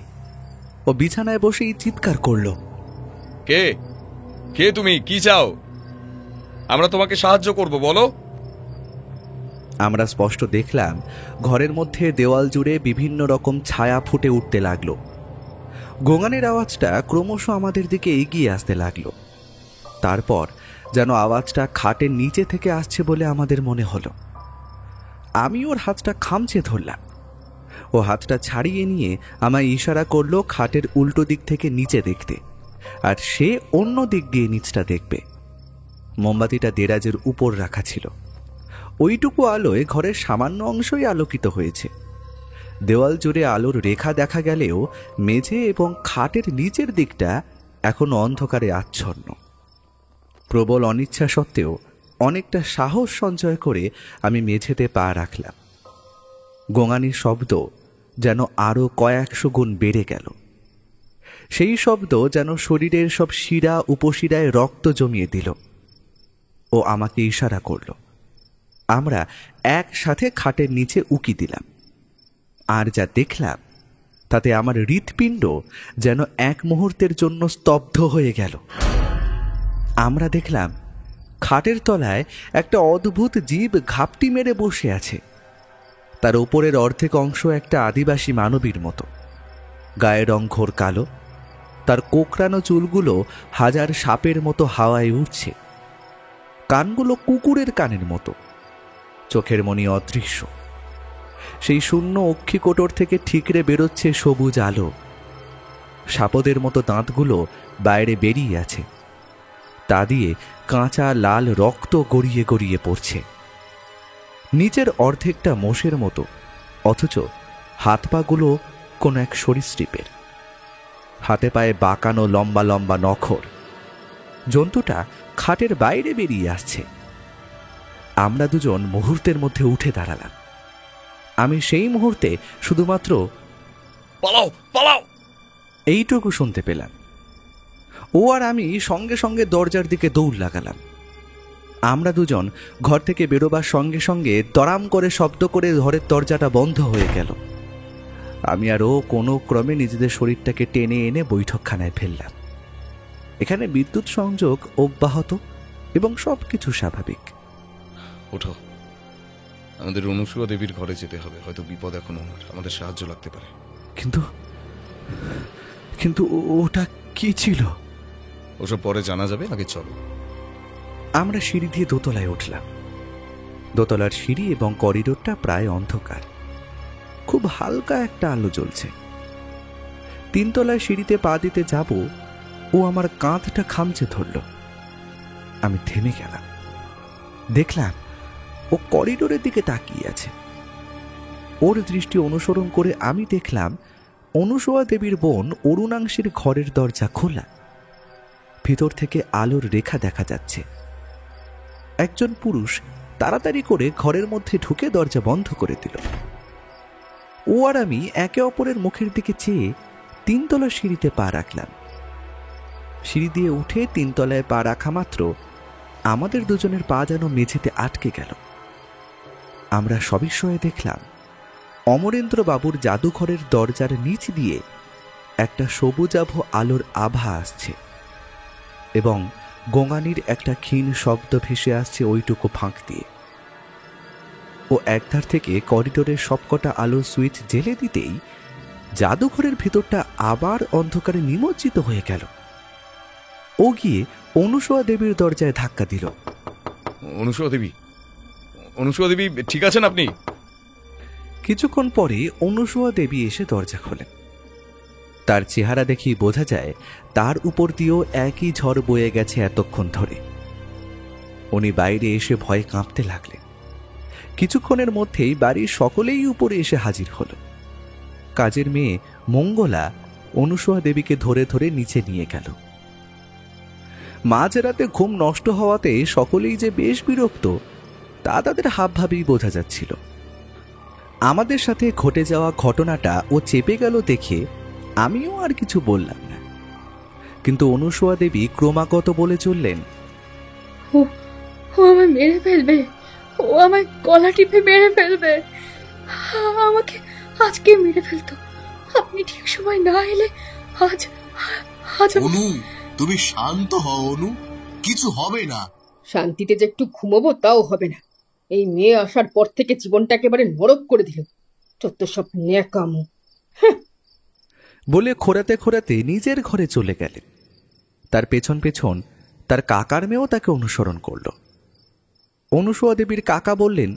D: ও বিছানায় বসেই চিৎকার করলো,
E: কে কে তুমি? কি চাও? আমরা তোমাকে সাহায্য করব, বলো।
D: আমরা স্পষ্ট দেখলাম ঘরের মধ্যে দেওয়াল জুড়ে বিভিন্ন রকম ছায়া ফুটে উঠতে লাগলো। গোঙানির আওয়াজটা ক্রমশ আমাদের দিকে এগিয়ে আসতে লাগলো। তারপর যেন আওয়াজটা খাটের নিচে থেকে আসছে বলে আমাদের মনে হলো। আমি ওর হাতটা খামচে ধরলাম। ও হাতটা ছাড়িয়ে নিয়ে আমায় ইশারা করলো খাটের উল্টো দিক থেকে নিচে দেখতে, আর সে অন্য দিক দিয়ে নিচটা দেখবে। মোমবাতিটা দেরাজের উপর রাখা ছিল। ওইটুকু আলোয় ঘরের সামান্য অংশই আলোকিত হয়েছে। দেওয়াল জুড়ে আলোর রেখা দেখা গেলেও মেঝে এবং খাটের নিচের দিকটা এখনো অন্ধকারে আচ্ছন্ন। প্রবল অনিচ্ছা সত্ত্বেও অনেকটা সাহস সঞ্চয় করে আমি মেঝেতে পা রাখলাম। গোঙানির শব্দ যেন আরো কয়েকশো গুণ বেড়ে গেল। সেই শব্দ যেন শরীরের সব শিরা উপশিরায় রক্ত জমিয়ে দিল। ও আমাকে ইশারা করল। আমরা একসাথে খাটের নিচে উকি দিলাম। আর যা দেখলাম তাতে আমার হৃৎপিণ্ড যেন এক মুহূর্তের জন্য স্তব্ধ হয়ে গেল। আমরা দেখলাম খাটের তলায় একটা অদ্ভুত জীব ঘাপটি মেরে বসে আছে। তার ওপরের অর্ধেক অংশ একটা আদিবাসী মানবীর মতো। গায়ের রং ঘোর কালো। তার কোকড়ানো চুলগুলো হাজার সাপের মতো হাওয়ায় উঠছে। কানগুলো কুকুরের কানের মতো। চোখের মনি অদৃশ্য। সেই শূন্য অক্ষিকোটর থেকে ঠিকরে বেরোচ্ছে সবুজ আলো। সাপদের মতো দাঁতগুলো বাইরে বেরিয়ে আছে। তা দিয়ে কাঁচা লাল রক্ত গড়িয়ে গড়িয়ে পড়ছে। নিচের অর্ধেকটা মোষের মতো, অথচ হাত পাগুলো কোনো এক সরীসৃপের। হাতে পায়ে বাঁকানো লম্বা লম্বা নখর। জন্তুটা খাটের বাইরে বেরিয়ে আসছে। আমরা দুজন মুহূর্তের মধ্যে উঠে দাঁড়ালাম। আমি সেই মুহূর্তে শুধুমাত্র
E: পালাও পালাও।
D: এইটুকু শুনতে পেলাম। ও আর আমি সঙ্গে সঙ্গে দরজার দিকে দৌড় লাগালাম। আমরা দুজন ঘর থেকে বেরোবার সঙ্গে সঙ্গে দরাম করে শব্দ করে ঘরের দরজাটা বন্ধ হয়ে গেল। আমি আর ও কোনো ক্রমে নিজেদের শরীরটাকে টেনে এনে বৈঠকখানায় ফেললাম। এখানে বিদ্যুৎ সংযোগ অব্যাহত এবং সবকিছু স্বাভাবিক।
E: ওঠো, আমাদের অনুসূয়া দেবীর ঘরে যেতে হবে। হয়তো বিপদ এখন ওনার, আমাদের সাহায্য লাগতে পারে।
D: কিন্তু কিন্তু ওটা কি ছিল?
E: ওসব পরে জানা যাবে, আগে চলো।
D: আমরা সিঁড়ি দিয়ে দোতলায় উঠলাম। দোতলার সিঁড়ি এবং করিডোরটা প্রায় অন্ধকার, খুব হালকা একটা আলো জ্বলছে। তিনতলায় সিঁড়িতে পা দিতে যাব, ও আমার কাঁধটা খামচে ধরল। আমি থেমে গেলাম। দেখলাম ও করিডোরের দিকে তাকিয়ে আছে। ওর দৃষ্টি অনুসরণ করে আমি দেখলাম অনুসূয়া দেবীর বোন অরুণাংশীর ঘরের দরজা খোলা। ভিতর থেকে আলোর রেখা দেখা যাচ্ছে। একজন পুরুষ তাড়াতাড়ি করে ঘরের মধ্যে ঢুকে দরজা বন্ধ করে দিল। ও আর আমি একে অপরের মুখের দিকে চেয়ে তিনতলা সিঁড়িতে পা রাখলাম। সিঁড়ি দিয়ে উঠে তিনতলায় পা রাখা মাত্র আমাদের দুজনের পা যেন মেঝেতে আটকে গেল। আমরা সবিস্ময়ে দেখলাম অমরেন্দ্র বাবুর জাদুঘরের দরজার নিচ দিয়ে একটা সবুজাভ আলোর আভা আসছে এবং গোঙানির একটা ক্ষীণ শব্দ ভেসে আসছে ওইটুকু ফাঁক দিয়ে। ও একধার থেকে করিডোরের সবকটা আলোর সুইচ জ্বেলে দিতেই জাদুঘরের ভিতরটা আবার অন্ধকারে নিমজ্জিত হয়ে গেল। ও গিয়ে অনুসূয়া দেবীর দরজায় ধাক্কা দিল।
E: অনুসূয়া দেবী, অনুসূয়া দেবী, ঠিক আছেন আপনি?
D: কিছুক্ষণ পরে অনুসূয়া দেবী এসে দরজা খোলেন। তার চেহারা দেখি বোঝা যায় তার উপর দিয়েও একই ঝড় বয়ে গেছে এতক্ষণ ধরে। উনি বাইরে এসে ভয়ে কাঁপতে লাগলেন। কিছুক্ষণের মধ্যেই বাড়ির সকলেই উপরে এসে হাজির হল। কাজের মেয়ে মঙ্গলা অনুসূয়া দেবীকে ধরে ধরে নিচে নিয়ে গেল। মাঝরাতে ঘুম নষ্ট হওয়াতে সকলেই যে বেশ বিরক্ত তা তাদের হাবভাবেই বোঝা যাচ্ছিল। আমাদের সাথে ঘটে যাওয়া ঘটনাটা ও চেপে গেল দেখে আমিও আর কিছু বললাম না। কিন্তু অনুসূয়া দেবী ক্রমাগত বলে চললেন,
G: ও আমায় মেরে ফেলবে, ও আমায় গলা টিপে মেরে ফেলবে, আমাকে আজকে মেরে ফেলতো। আপনি ঠিক সময় না এলে আজ আজ
H: অনু, তুমি শান্ত হও অনু, কিছু হবে না।
J: শান্তিতে যে একটু ঘুমোবো তাও হবে না। এই মেয়ে আসার পর থেকে জীবনটা একেবারে নরক করে দিল। যত সব ন্যাকামো।
D: বলে খোঁড়াতে খোঁড়াতে নিজের ঘরে চলে গেলেন। তার পেছন পেছন তার কাকার মেয়েও তাকে অনুসরণ করল। অনুসূয়া দেবীর কাকা বললেন,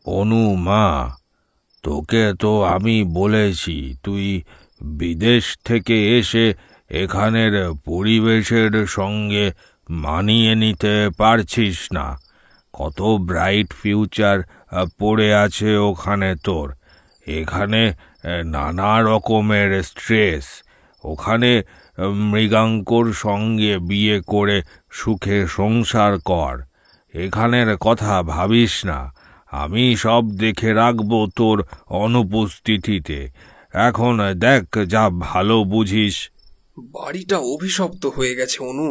F: অনু মা, তোকে তো আমি বলেছি তুই বিদেশ থেকে এসে এখানের পরিবেশের সঙ্গে মানিয়ে নিতে পারছিস না। কত ব্রাইট ফিউচার পড়ে আছে ওখানে তোর। এখানে নানা রকমের স্ট্রেস। ওখানে মৃগাঙ্কর সঙ্গে বিয়ে করে সুখে সংসার কর। এখানের কথা ভাবিস না, আমি সব দেখে রাখবো তোর অনুপস্থিতিতে। এখন দেখ যা ভালো বুঝিস।
K: বাড়িটা অভিশপ্ত হয়ে গেছে অনু।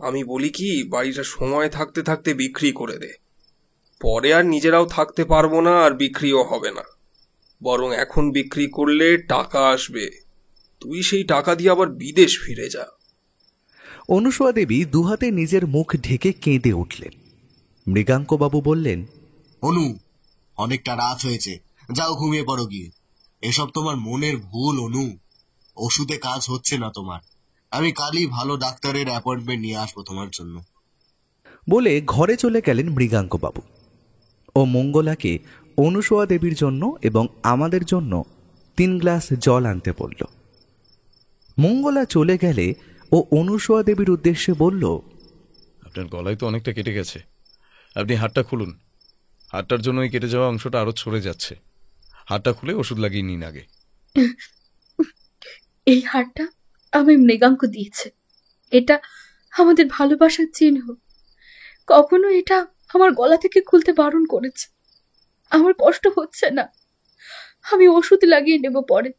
K: আমি বলি কি, বাড়িটা সময় থাকতে থাকতে বিক্রি করে দে। পরে আর নিজেরাও থাকতে পারবো না, আর বিক্রিও হবে না। বরং এখন বিক্রি করলে টাকা আসবে, তুই সেই টাকা দিয়ে আবার বিদেশ ফিরে যা।
D: অনুসূয়া দেবী দুহাতে নিজের মুখ ঢেকে কেঁদে উঠলেন। মৃগাঙ্কবাবু বললেন,
H: অনু, অনেকটা রাত হয়েছে, যাও ঘুমিয়ে পড়ো গিয়ে। এসব তোমার মনের ভুল অনু, ওষুধে কাজ হচ্ছে না তোমার। আমি কালই ভালো ডাক্তারের অ্যাপয়েন্টমেন্ট নিয়ে আসবো তোমার জন্য।
D: বলে ঘরে চলে গেলেন মৃগাঙ্কবাবু। ও মঙ্গলাকে অনুসূয়া দেবীর জন্য এবং আমাদের জন্য 3 গ্লাস জল আনতে বলল। মঙ্গলা চলে গেলে ও অনুসূয়া দেবীর উদ্দেশ্যে বলল,
E: আপনার গলায় তো অনেকটা কেটে গেছে, আপনি হাতটা খুলুন। হাতটার জন্য এই কেটে যাওয়া অংশটা আরো ছড়ে যাচ্ছে। হাতটা খুলে ওষুধ লাগিয়ে নিন আগে।
G: এই হারটা আমি মৃগাঙ্ক দিয়েছে। এটা আমাদের ভালোবাসার চিহ্ন। কখনো এটা আমার গলা থেকে খুলতে বারণ করেছে। আমার কষ্ট হচ্ছে না, আমি ওষুধ লাগিয়ে নেব পরে।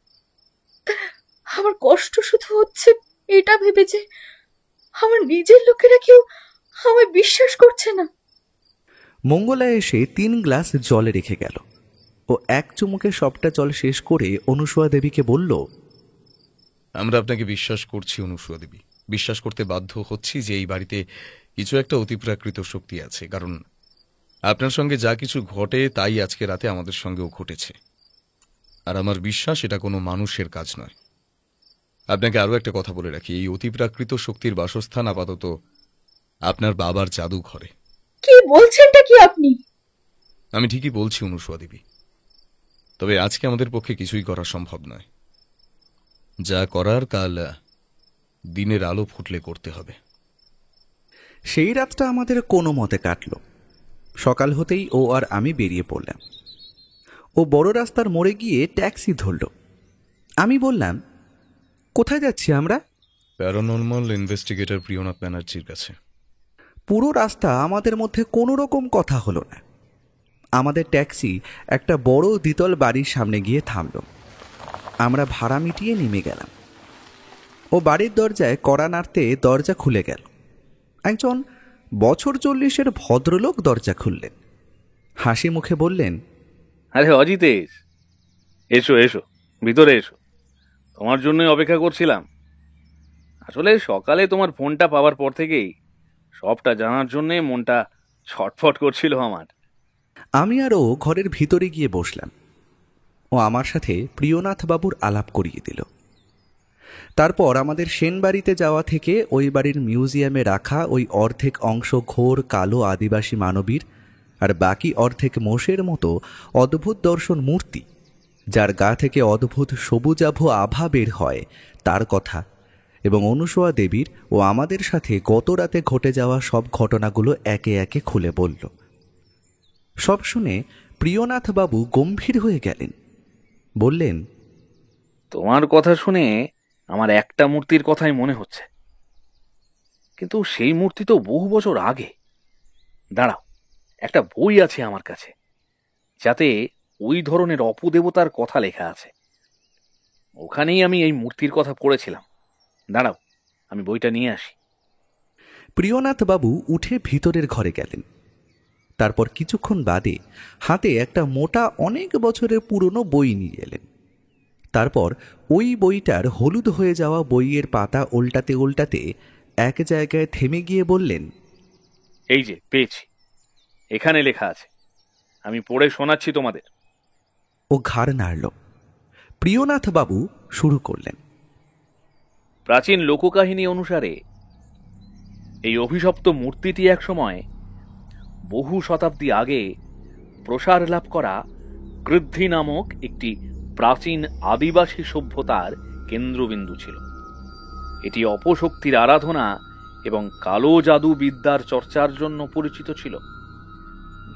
G: আমার কষ্ট শুধু হচ্ছে এটা ভেবে যে আমার নিজের লোকেরা কেউ আমায় বিশ্বাস করছে না।
D: মঙ্গলা এসে 3 গ্লাস জলে রেখে গেল ও এক চুমুকে সবটা জল শেষ করে অনুসূয়া দেবীকে বলল,
E: আমরা আপনাকে বিশ্বাস করছি অনুসূয়া দেবী, বিশ্বাস করতে বাধ্য হচ্ছি যে এই বাড়িতে কিছু একটা অতিপ্রাকৃত শক্তি আছে, কারণ আপনার সঙ্গে যা কিছু ঘটে তাই আজকে রাতে আমাদের সঙ্গেও ঘটেছে। আর আমার বিশ্বাস এটা কোনো মানুষের কাজ নয়। আপনাকে আরও একটা কথা বলে রাখি, এই অতিপ্রাকৃত শক্তির বাসস্থান আপাতত আপনার বাবার জাদুঘরে।
G: কি বলছেনটা কি আপনি?
E: আমি ঠিকই বলছি অনুসূয়া দেবী, তবে আজকে আমাদের পক্ষে কিছুই করা সম্ভব নয়। যা করার কাল দিনের আলো ফুটলে করতে হবে।
D: সেই রাতটা আমাদের কোনো মতে কাটল। সকাল হতেই ও আর আমি বেরিয়ে পড়লাম। ও বড় রাস্তার মোড়ে গিয়ে ট্যাক্সি ধরল। আমি বললাম, কোথায় যাচ্ছি আমরা?
E: প্যারানর্মাল ইনভেস্টিগেটর প্রিয়নাথ ব্যানার্জির কাছে।
D: পুরো রাস্তা আমাদের মধ্যে কোনো রকম কথা হলো না। আমাদের ট্যাক্সি একটা বড় দ্বিতল বাড়ির সামনে গিয়ে থামল। আমরা ভাড়া মিটিয়ে নেমে গেলাম। ও বাড়ির দরজায় কড়া নাড়তে দরজা খুলে গেল। একজন বছর 40-এর ভদ্রলোক দরজা খুললেন। হাসি মুখে বললেন,
L: আরে অজিতেশ, এসো এসো, ভিতরে এসো, তোমার জন্যই অপেক্ষা করছিলাম। আসলে সকালে তোমার ফোনটা পাওয়ার পর থেকেই সবটা জানার জন্যে মনটা ছটফট করছিল আমার।
D: আমি আর ও ঘরের ভিতরে গিয়ে বসলাম। ও আমার সাথে প্রিয়নাথ বাবুর আলাপ করিয়ে দিল। তারপর আমাদের সেন বাড়িতে যাওয়া থেকে ওই বাড়ির মিউজিয়ামে রাখা ওই অর্ধেক অংশ ঘোর কালো আদিবাসী মানবীর আর বাকি অর্ধেক মোষের মতো অদ্ভুত দর্শন মূর্তি, যার গা থেকে অদ্ভুত সবুজাভ আভা বের হয়, তার কথা এবং অনুসূয়া দেবীর ও আমাদের সাথে গত রাতে ঘটে যাওয়া সব ঘটনাগুলো একে একে খুলে বলল। সব শুনে প্রিয়নাথ বাবু গম্ভীর হয়ে গেলেন। বললেন,
L: তোমার কথা শুনে আমার একটা মূর্তির কথাই মনে হচ্ছে, কিন্তু সেই মূর্তি তো বহু বছর আগে। দাঁড়াও, একটা বই আছে আমার কাছে যাতে ওই ধরনের অপদেবতার কথা লেখা আছে। ওখানেই আমি এই মূর্তির কথা পড়েছিলাম। দাঁড়াও, আমি বইটা নিয়ে আসি।
D: প্রিয়নাথ বাবু উঠে ভিতরের ঘরে গেলেন। তারপর কিছুক্ষণ বাদে হাতে একটা মোটা অনেক বছরের পুরনো বই নিয়ে এলেন। তারপর ওই বইটার হলুদ হয়ে যাওয়া বইয়ের পাতা উল্টাতে উল্টাতে এক জায়গায় থেমে গিয়ে বললেন,
L: এই যে পেয়েছি, এখানে লেখা আছে, আমি পড়ে শোনাচ্ছি তোমাদের।
D: ও ঘাড় নাড়ল। প্রিয়নাথ বাবু শুরু করলেন।
L: প্রাচীন লোককাহিনী অনুসারে এই অভিশপ্ত মূর্তিটি একসময় বহু শতাব্দী আগে প্রসার লাভ করা কৃদ্ধি নামক একটি প্রাচীন আদিবাসী সভ্যতার কেন্দ্রবিন্দু ছিল। এটি অপশক্তির আরাধনা এবং কালো জাদু বিদ্যার চর্চার জন্য পরিচিত ছিল।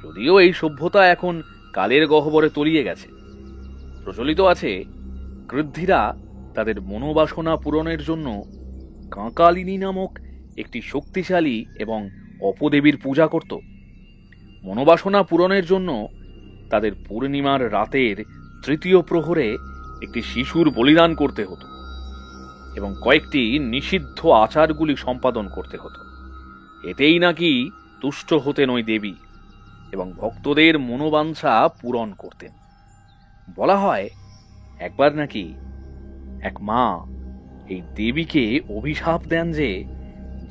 L: যদিও এই সভ্যতা এখন কালের গহ্বরে তলিয়ে গেছে, প্রচলিত আছে কৃদ্ধিরা তাদের মনোবাসনা পূরণের জন্য কাঁকালিনী নামক একটি শক্তিশালী এবং অপদেবীর পূজা করত। মনোবাসনা পূরণের জন্য তাদের পূর্ণিমার রাতের তৃতীয় প্রহরে একটি শিশুর বলিদান করতে হতো এবং কয়েকটি নিষিদ্ধ আচারগুলি সম্পাদন করতে হতো। এতেই নাকি তুষ্ট হতেন ওই দেবী এবং ভক্তদের মনোবাঞ্ছা পূরণ করতেন। বলা হয় একবার নাকি এক মা এই দেবীকে অভিশাপ দেন যে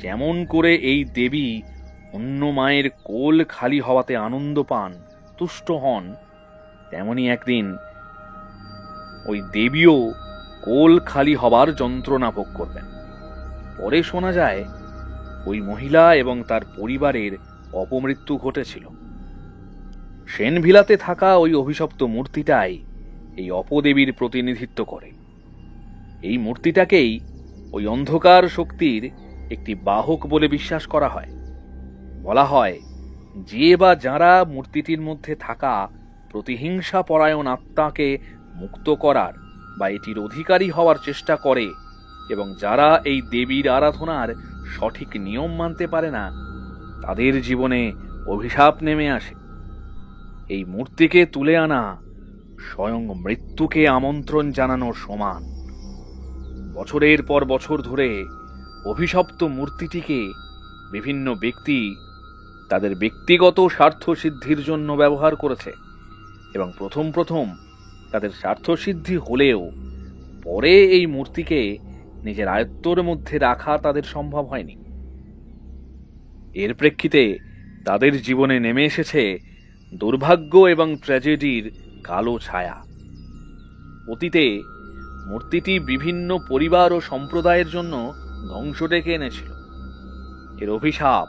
L: যেমন করে এই দেবী অন্য মায়ের কোল খালি হওয়াতে আনন্দ পান, তুষ্ট হন, তেমনি একদিন ওই দেবীও কোল খালি হবার যন্ত্রণা ভোগ করবেন। পরে শোনা যায় ওই মহিলা এবং তার পরিবারের অপমৃত্যু ঘটেছিল। সেনভিলাতে থাকা ওই অভিশপ্ত মূর্তিটাই এই অপদেবীর প্রতিনিধিত্ব করে। এই মূর্তিটাকেই ওই অন্ধকার শক্তির একটি বাহক বলে বিশ্বাস করা হয়। বলা হয় যে বা যারা মূর্তিটির মধ্যে থাকা প্রতিহিংসা পরায়ণ আত্মাকে মুক্ত করার বা এটির অধিকারী হওয়ার চেষ্টা করে এবং যারা এই দেবীর আরাধনার সঠিক নিয়ম মানতে পারে না, তাদের জীবনে অভিশাপ নেমে আসে। এই মূর্তিকে তুলে আনা স্বয়ং মৃত্যুকে আমন্ত্রণ জানানোর সমান। বছরের পর বছর ধরে অভিশপ্ত মূর্তিটিকে বিভিন্ন ব্যক্তি তাদের ব্যক্তিগত স্বার্থ সিদ্ধির জন্য ব্যবহার করেছে এবং প্রথম প্রথম তাদের স্বার্থসিদ্ধি হলেও পরে এই মূর্তিকে নিজের আয়ত্তর মধ্যে রাখা তাদের সম্ভব হয়নি। এর প্রেক্ষিতে তাদের জীবনে নেমে এসেছে দুর্ভাগ্য এবং ট্র্যাজেডির কালো ছায়া। অতীতে মূর্তিটি বিভিন্ন পরিবার ও সম্প্রদায়ের জন্য ধ্বংস ডেকে এনেছিল। এর অভিশাপ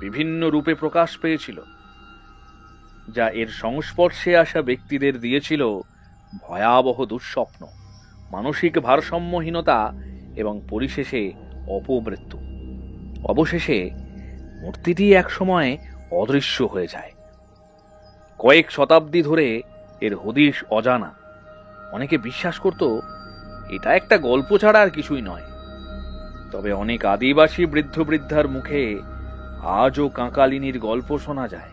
L: বিভিন্ন রূপে প্রকাশ পেয়েছিল, যা এর সংস্পর্শে আসা ব্যক্তিদের দিয়েছিল ভয়াবহ দুঃস্বপ্ন, মানসিক ভারসাম্যহীনতা এবং পরিশেষে অপমৃত্যু। অবশেষে মূর্তিটি একসময় অদৃশ্য হয়ে যায়। কয়েক শতাব্দী ধরে এর হদিশ অজানা। অনেকে বিশ্বাস করত এটা একটা গল্প ছাড়া আর কিছুই নয়। তবে অনেক আদিবাসী বৃদ্ধ বৃদ্ধার মুখে আজও কাঁকালিনীর গল্প শোনা যায়।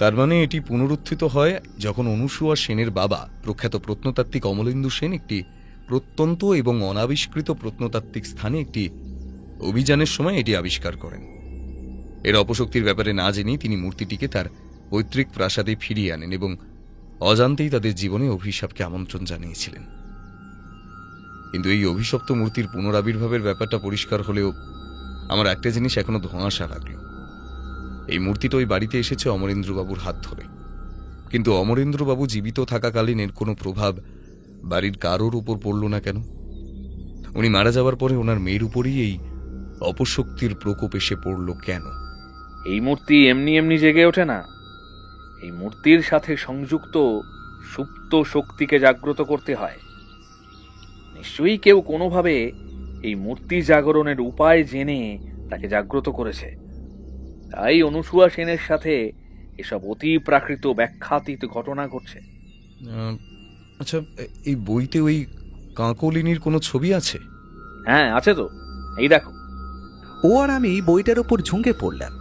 E: তার মানে এটি পুনরুত্থিত হয় যখন অনুসুয়া সেনের বাবা প্রখ্যাত প্রত্নতাত্ত্বিক অমলেন্দু সেন একটি প্রত্যন্ত এবং অনাবিষ্কৃত প্রত্নতাত্ত্বিক স্থানে একটি অভিযানের সময় এটি আবিষ্কার করেন। এর অপশক্তির ব্যাপারে না জেনেই তিনি মূর্তিটিকে তার পৈতৃক প্রাসাদে ফিরিয়ে আনেন এবং অজান্তেই তাদের জীবনে অভিশাপকে আমন্ত্রণ জানিয়েছিলেন। কিন্তু এই অভিশপ্ত মূর্তির পুনরাবির্ভাবের ব্যাপারটা পরিষ্কার হলেও আমার একটা জিনিস এখনো ধোঁয়াশা লাগল। এই মূর্তিটা ওই বাড়িতে এসেছে অমরেন্দ্রবাবুর হাত ধরে, কিন্তু অমরেন্দ্রবাবু জীবিত থাকাকালীন এর কোনো প্রভাব বাড়ির কারোর উপর পড়ল না কেন? উনি মারা যাওয়ার পরে ওনার মেয়ের উপরই এই অপশক্তির প্রকোপ এসে পড়ল কেন?
L: এই মূর্তি এমনি এমনি জেগে ওঠে না। এই মূর্তির সাথে সংযুক্ত সুপ্ত শক্তিকে জাগ্রত করতে হয়। নিশ্চয়ই কেউ কোনোভাবে এই মূর্তি জাগরণের উপায় জেনে তাকে জাগ্রত করেছে। তাই অনুসুয়া সেনের সাথে এসব অতি প্রাকৃত ব্যাখ্যাতীত ঘটনা ঘটছে।
E: আচ্ছা, এই বইতে ওই কাঁকলিনীর কোনো ছবি আছে?
L: হ্যাঁ, আছে তো, এই দেখো।
D: ও আর আমি বইটার ওপর ঝুঁকে পড়লাম।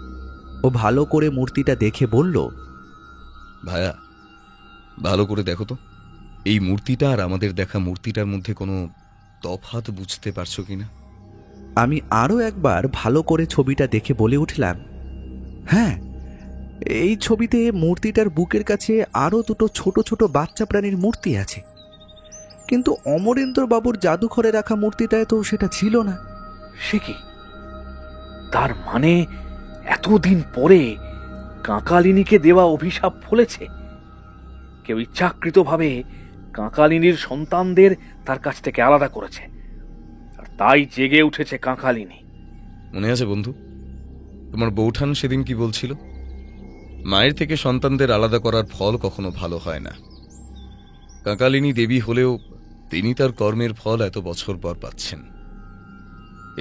D: ও ভালো করে মূর্তিটা দেখে বলল,
E: ভায়া, ভালো করে দেখো তো, এই মূর্তিটা আর আমাদের দেখা মূর্তিটার মধ্যে কোনো তফাৎ বুঝতে পারছো কিনা?
D: আমি আরও একবার ভালো করে ছবিটা দেখে বলে উঠলাম, হ্যাঁ, এই ছবিতে মূর্তিটার বুকের কাছে আরও দুটো ছোট ছোট বাচ্চা প্রাণীর মূর্তি আছে, কিন্তু অমরেন্দ্রবাবুর জাদুঘরে রাখা মূর্তিটায় তো সেটা ছিল না।
L: সে কি? তার মানে এতদিন পরে কাঁকালিনীকে দেওয়া অভিশাপ ফলেছে। কেউ ইচ্ছাকৃতভাবে কাঁকালিনীর সন্তানদের তার কাছ থেকে আলাদা করেছে, আর তাই জেগে উঠেছে কাঁকালিনী।
E: মনে আছে বন্ধু, তোমার বৌঠান সেদিন কি বলছিল? মায়ের থেকে সন্তানদের আলাদা করার ফল কখনো ভালো হয় না। কাঁকালিনী দেবী হলেও তিনি তার কর্মের ফল এত বছর পর পাচ্ছেন।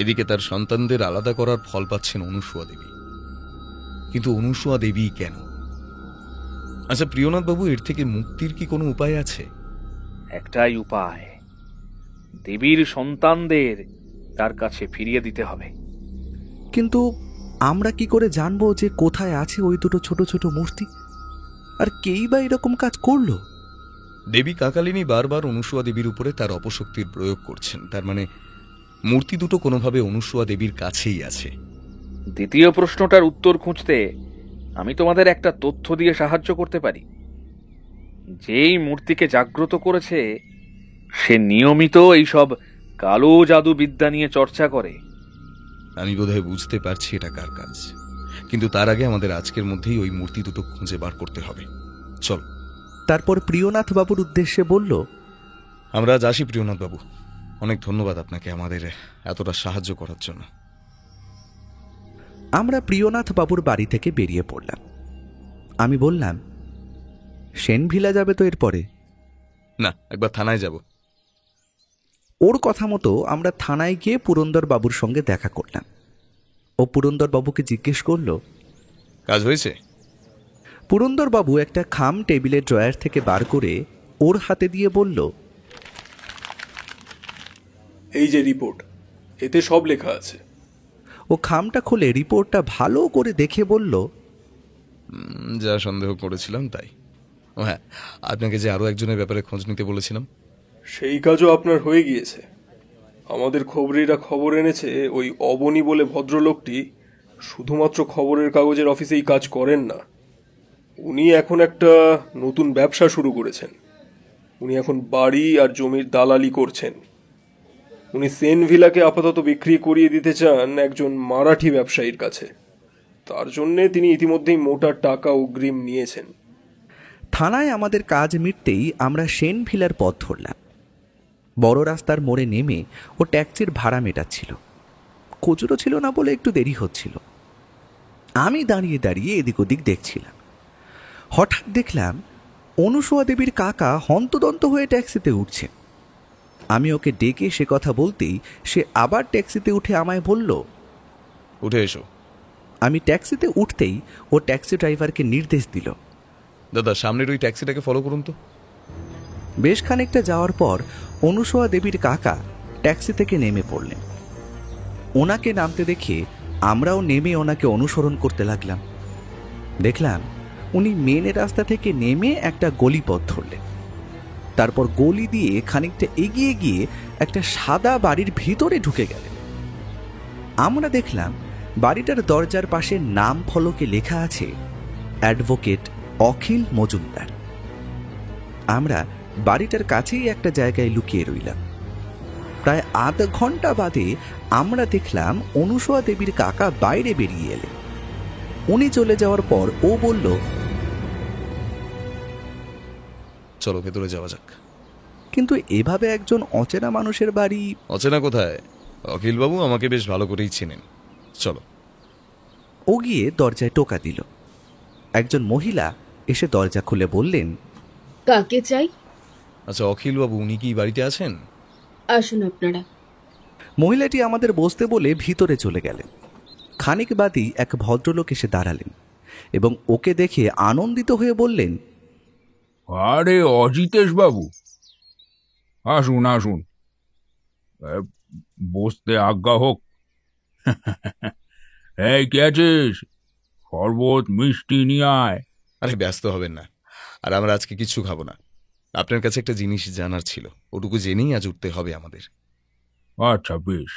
E: এদিকে তার সন্তানদের আলাদা করার ফল পাচ্ছেন অনুসুয়া দেবী। কিন্তু অনুসুয়া দেবী কেন? আচ্ছা প্রিয়নাথ বাবু, এর থেকে মুক্তির কি কোনো উপায় আছে?
L: একটাই উপায়, দেবীর সন্তানদের তার কাছে ফিরিয়ে দিতে হবে।
D: কিন্তু আমরা কি করে জানবো যে কোথায় আছে ওই দুটো ছোট ছোট মূর্তি? আর কেই বা এরকম কাজ করলো?
E: দেবী কাঁকালিনী বারবার অনুসুয়া দেবীর উপরে তার অপশক্তির প্রয়োগ করছেন। তার মানে মূর্তি দুটো কোনোভাবে অনুসুয়া দেবীর কাছেই আছে।
L: দ্বিতীয় প্রশ্নটার উত্তর খুঁজতে আমি তোমাদের একটা তথ্য দিয়ে সাহায্য করতে পারি। যেই মূর্তিকে জাগ্রত করেছে সে নিয়মিত এইসব কালো জাদু বিদ্যা নিয়ে চর্চা করে।
E: আমি বোধহয় বুঝতে পারছি এটা কার কাজ, কিন্তু তার আগে আমাদের আজকের মধ্যেই ওই মূর্তি দুটো খুঁজে বার করতে হবে। চল।
D: তারপর প্রিয়নাথ বাবুর উদ্দেশ্যে বলল,
E: আমরা আজ আসি প্রিয়নাথ বাবু। অনেক ধন্যবাদ আপনাকে আমাদের এতটা সাহায্য করার জন্য।
D: আমরা প্রিয়নাথ বাবুর বাড়ি থেকে বেরিয়ে পড়লাম। আমি বললাম, সেন ভিলা যাবে তো এরপরে?
E: না, একবার থানায় যাব।
D: ওর কথা মতো আমরা থানায় গিয়ে পুরন্দর বাবুর সঙ্গে দেখা করলাম। ও পুরন্দর বাবুকে জিজ্ঞেস করল,
E: কাজ হয়েছে?
D: পুরন্দর বাবু একটা খাম টেবিলের ড্রয়ার থেকে বার করে ওর হাতে দিয়ে বলল,
K: এই যে রিপোর্ট, এতে সব লেখা আছে।
D: ও খামটা খুলে রিপোর্টটা ভালো করে দেখে বলল,
E: যা সন্দেহ করেছিলাম তাই। ও হ্যাঁ, আপনাকে যে আরো একজনের ব্যাপারে খোঁজ নিতে বলেছিলাম,
K: সেই কাজও আপনার হয়ে গিয়েছে। আমাদের খবরেরা খবর এনেছে ওই অবনী বলে ভদ্রলোকটি শুধুমাত্র খবরের কাগজের অফিসেই কাজ করেন না, উনি এখন একটা নতুন ব্যবসা শুরু করেছেন। উনি এখন বাড়ি আর জমির দালালি করছেন। উনি সেন ভিলাকে আপাতত বিক্রি করিয়ে দিতে চান একজন মারাঠি ব্যবসায়ীর কাছে। তার জন্যে তিনি ইতিমধ্যেই মোটা টাকা অগ্রিম নিয়েছেন।
D: থানায় আমাদের কাজ মিটতেই আমরা সেন ভিলার পথ ধরলাম। বড় রাস্তার মোড়ে নেমে ও ট্যাক্সির ভাড়া মেটাচ্ছিল। খুচরো ছিল না বলে একটু দেরি হচ্ছিল। আমি দাঁড়িয়ে দাঁড়িয়ে এদিক ওদিক দেখছিলাম। হঠাৎ দেখলাম অনুসূয়া দেবীর কাকা হন্তদন্ত হয়ে ট্যাক্সিতে উঠছে। আমি ওকে ডেকে সে কথা বলতেই সে আবার ট্যাক্সিতে উঠে আমায় বলল,
E: উঠে এসো।
D: আমি ট্যাক্সিতে উঠতেই ও ট্যাক্সি ড্রাইভারকে নির্দেশ দিল,
E: দাদা সামনের ওই ট্যাক্সিটাকে ফলো করুন তো।
D: বেশ খানিকটা যাওয়ার পর অনুসূয়া দেবীর কাকা ট্যাক্সি থেকে নেমে পড়লেন। ওনাকে নামতে দেখে আমরাও নেমে ওনাকে অনুসরণ করতে লাগলাম। দেখলাম উনি মেন রাস্তা থেকে নেমে একটা গলিপথ ধরলেন। তারপর গলি দিয়ে খানিকটা এগিয়ে গিয়ে একটা সাদা বাড়ির ভিতরে ঢুকে গেলেন। আমরা দেখলাম বাড়িটার দরজার পাশে নাম ফলকে লেখা আছে অ্যাডভোকেট অখিল মজুমদার। আমরা বাড়িটার কাছেই একটা জায়গায় লুকিয়ে রইলাম। প্রায় আধ ঘন্টা বাদে আমরা দেখলাম অনুসূয়া দেবীর কাকা বাইরে বেরিয়ে এলেন। উনি চলে যাওয়ার পর ও বলল,
E: চলো ভেতরে যাওয়া যাক।
D: কিন্তু এভাবে একজন অচেনা মানুষের বাড়ি।
E: অচেনা কোথায়, অখিলবাবু আমাকে বেশ ভালো করেই চেনেন, চলো।
D: ও গিয়ে দরজায় টোকা দিল। একজন মহিলা এসে দরজা খুলে বললেন,
A: কাকে চাই?
E: আচ্ছা অখিলবাবু, উনি কি বাড়িতে আছেন?
A: আসুন আপনারা।
D: মহিলাটি আমাদের বসতে বলে ভিতরে চলে গেলেন। খানিক বাদই এক ভদ্রলোক এসে দাঁড়ালেন এবং ওকে দেখে আনন্দিত হয়ে বললেন,
M: আরে অজিতেশ বাবু, আসুন আসুন, বসতে আজ্ঞা হোক। এই কে আছিস? শরবত মিষ্টি নিয়ে আয়।
E: আরে ব্যস্ত হবেন না, আর আমরা আজকে কিচ্ছু খাবো না। আপনার কাছে একটা জিনিস জানার ছিল, ওটুকু জেনেই আজ উঠতে হবে আমাদের।
M: আচ্ছা বেশ,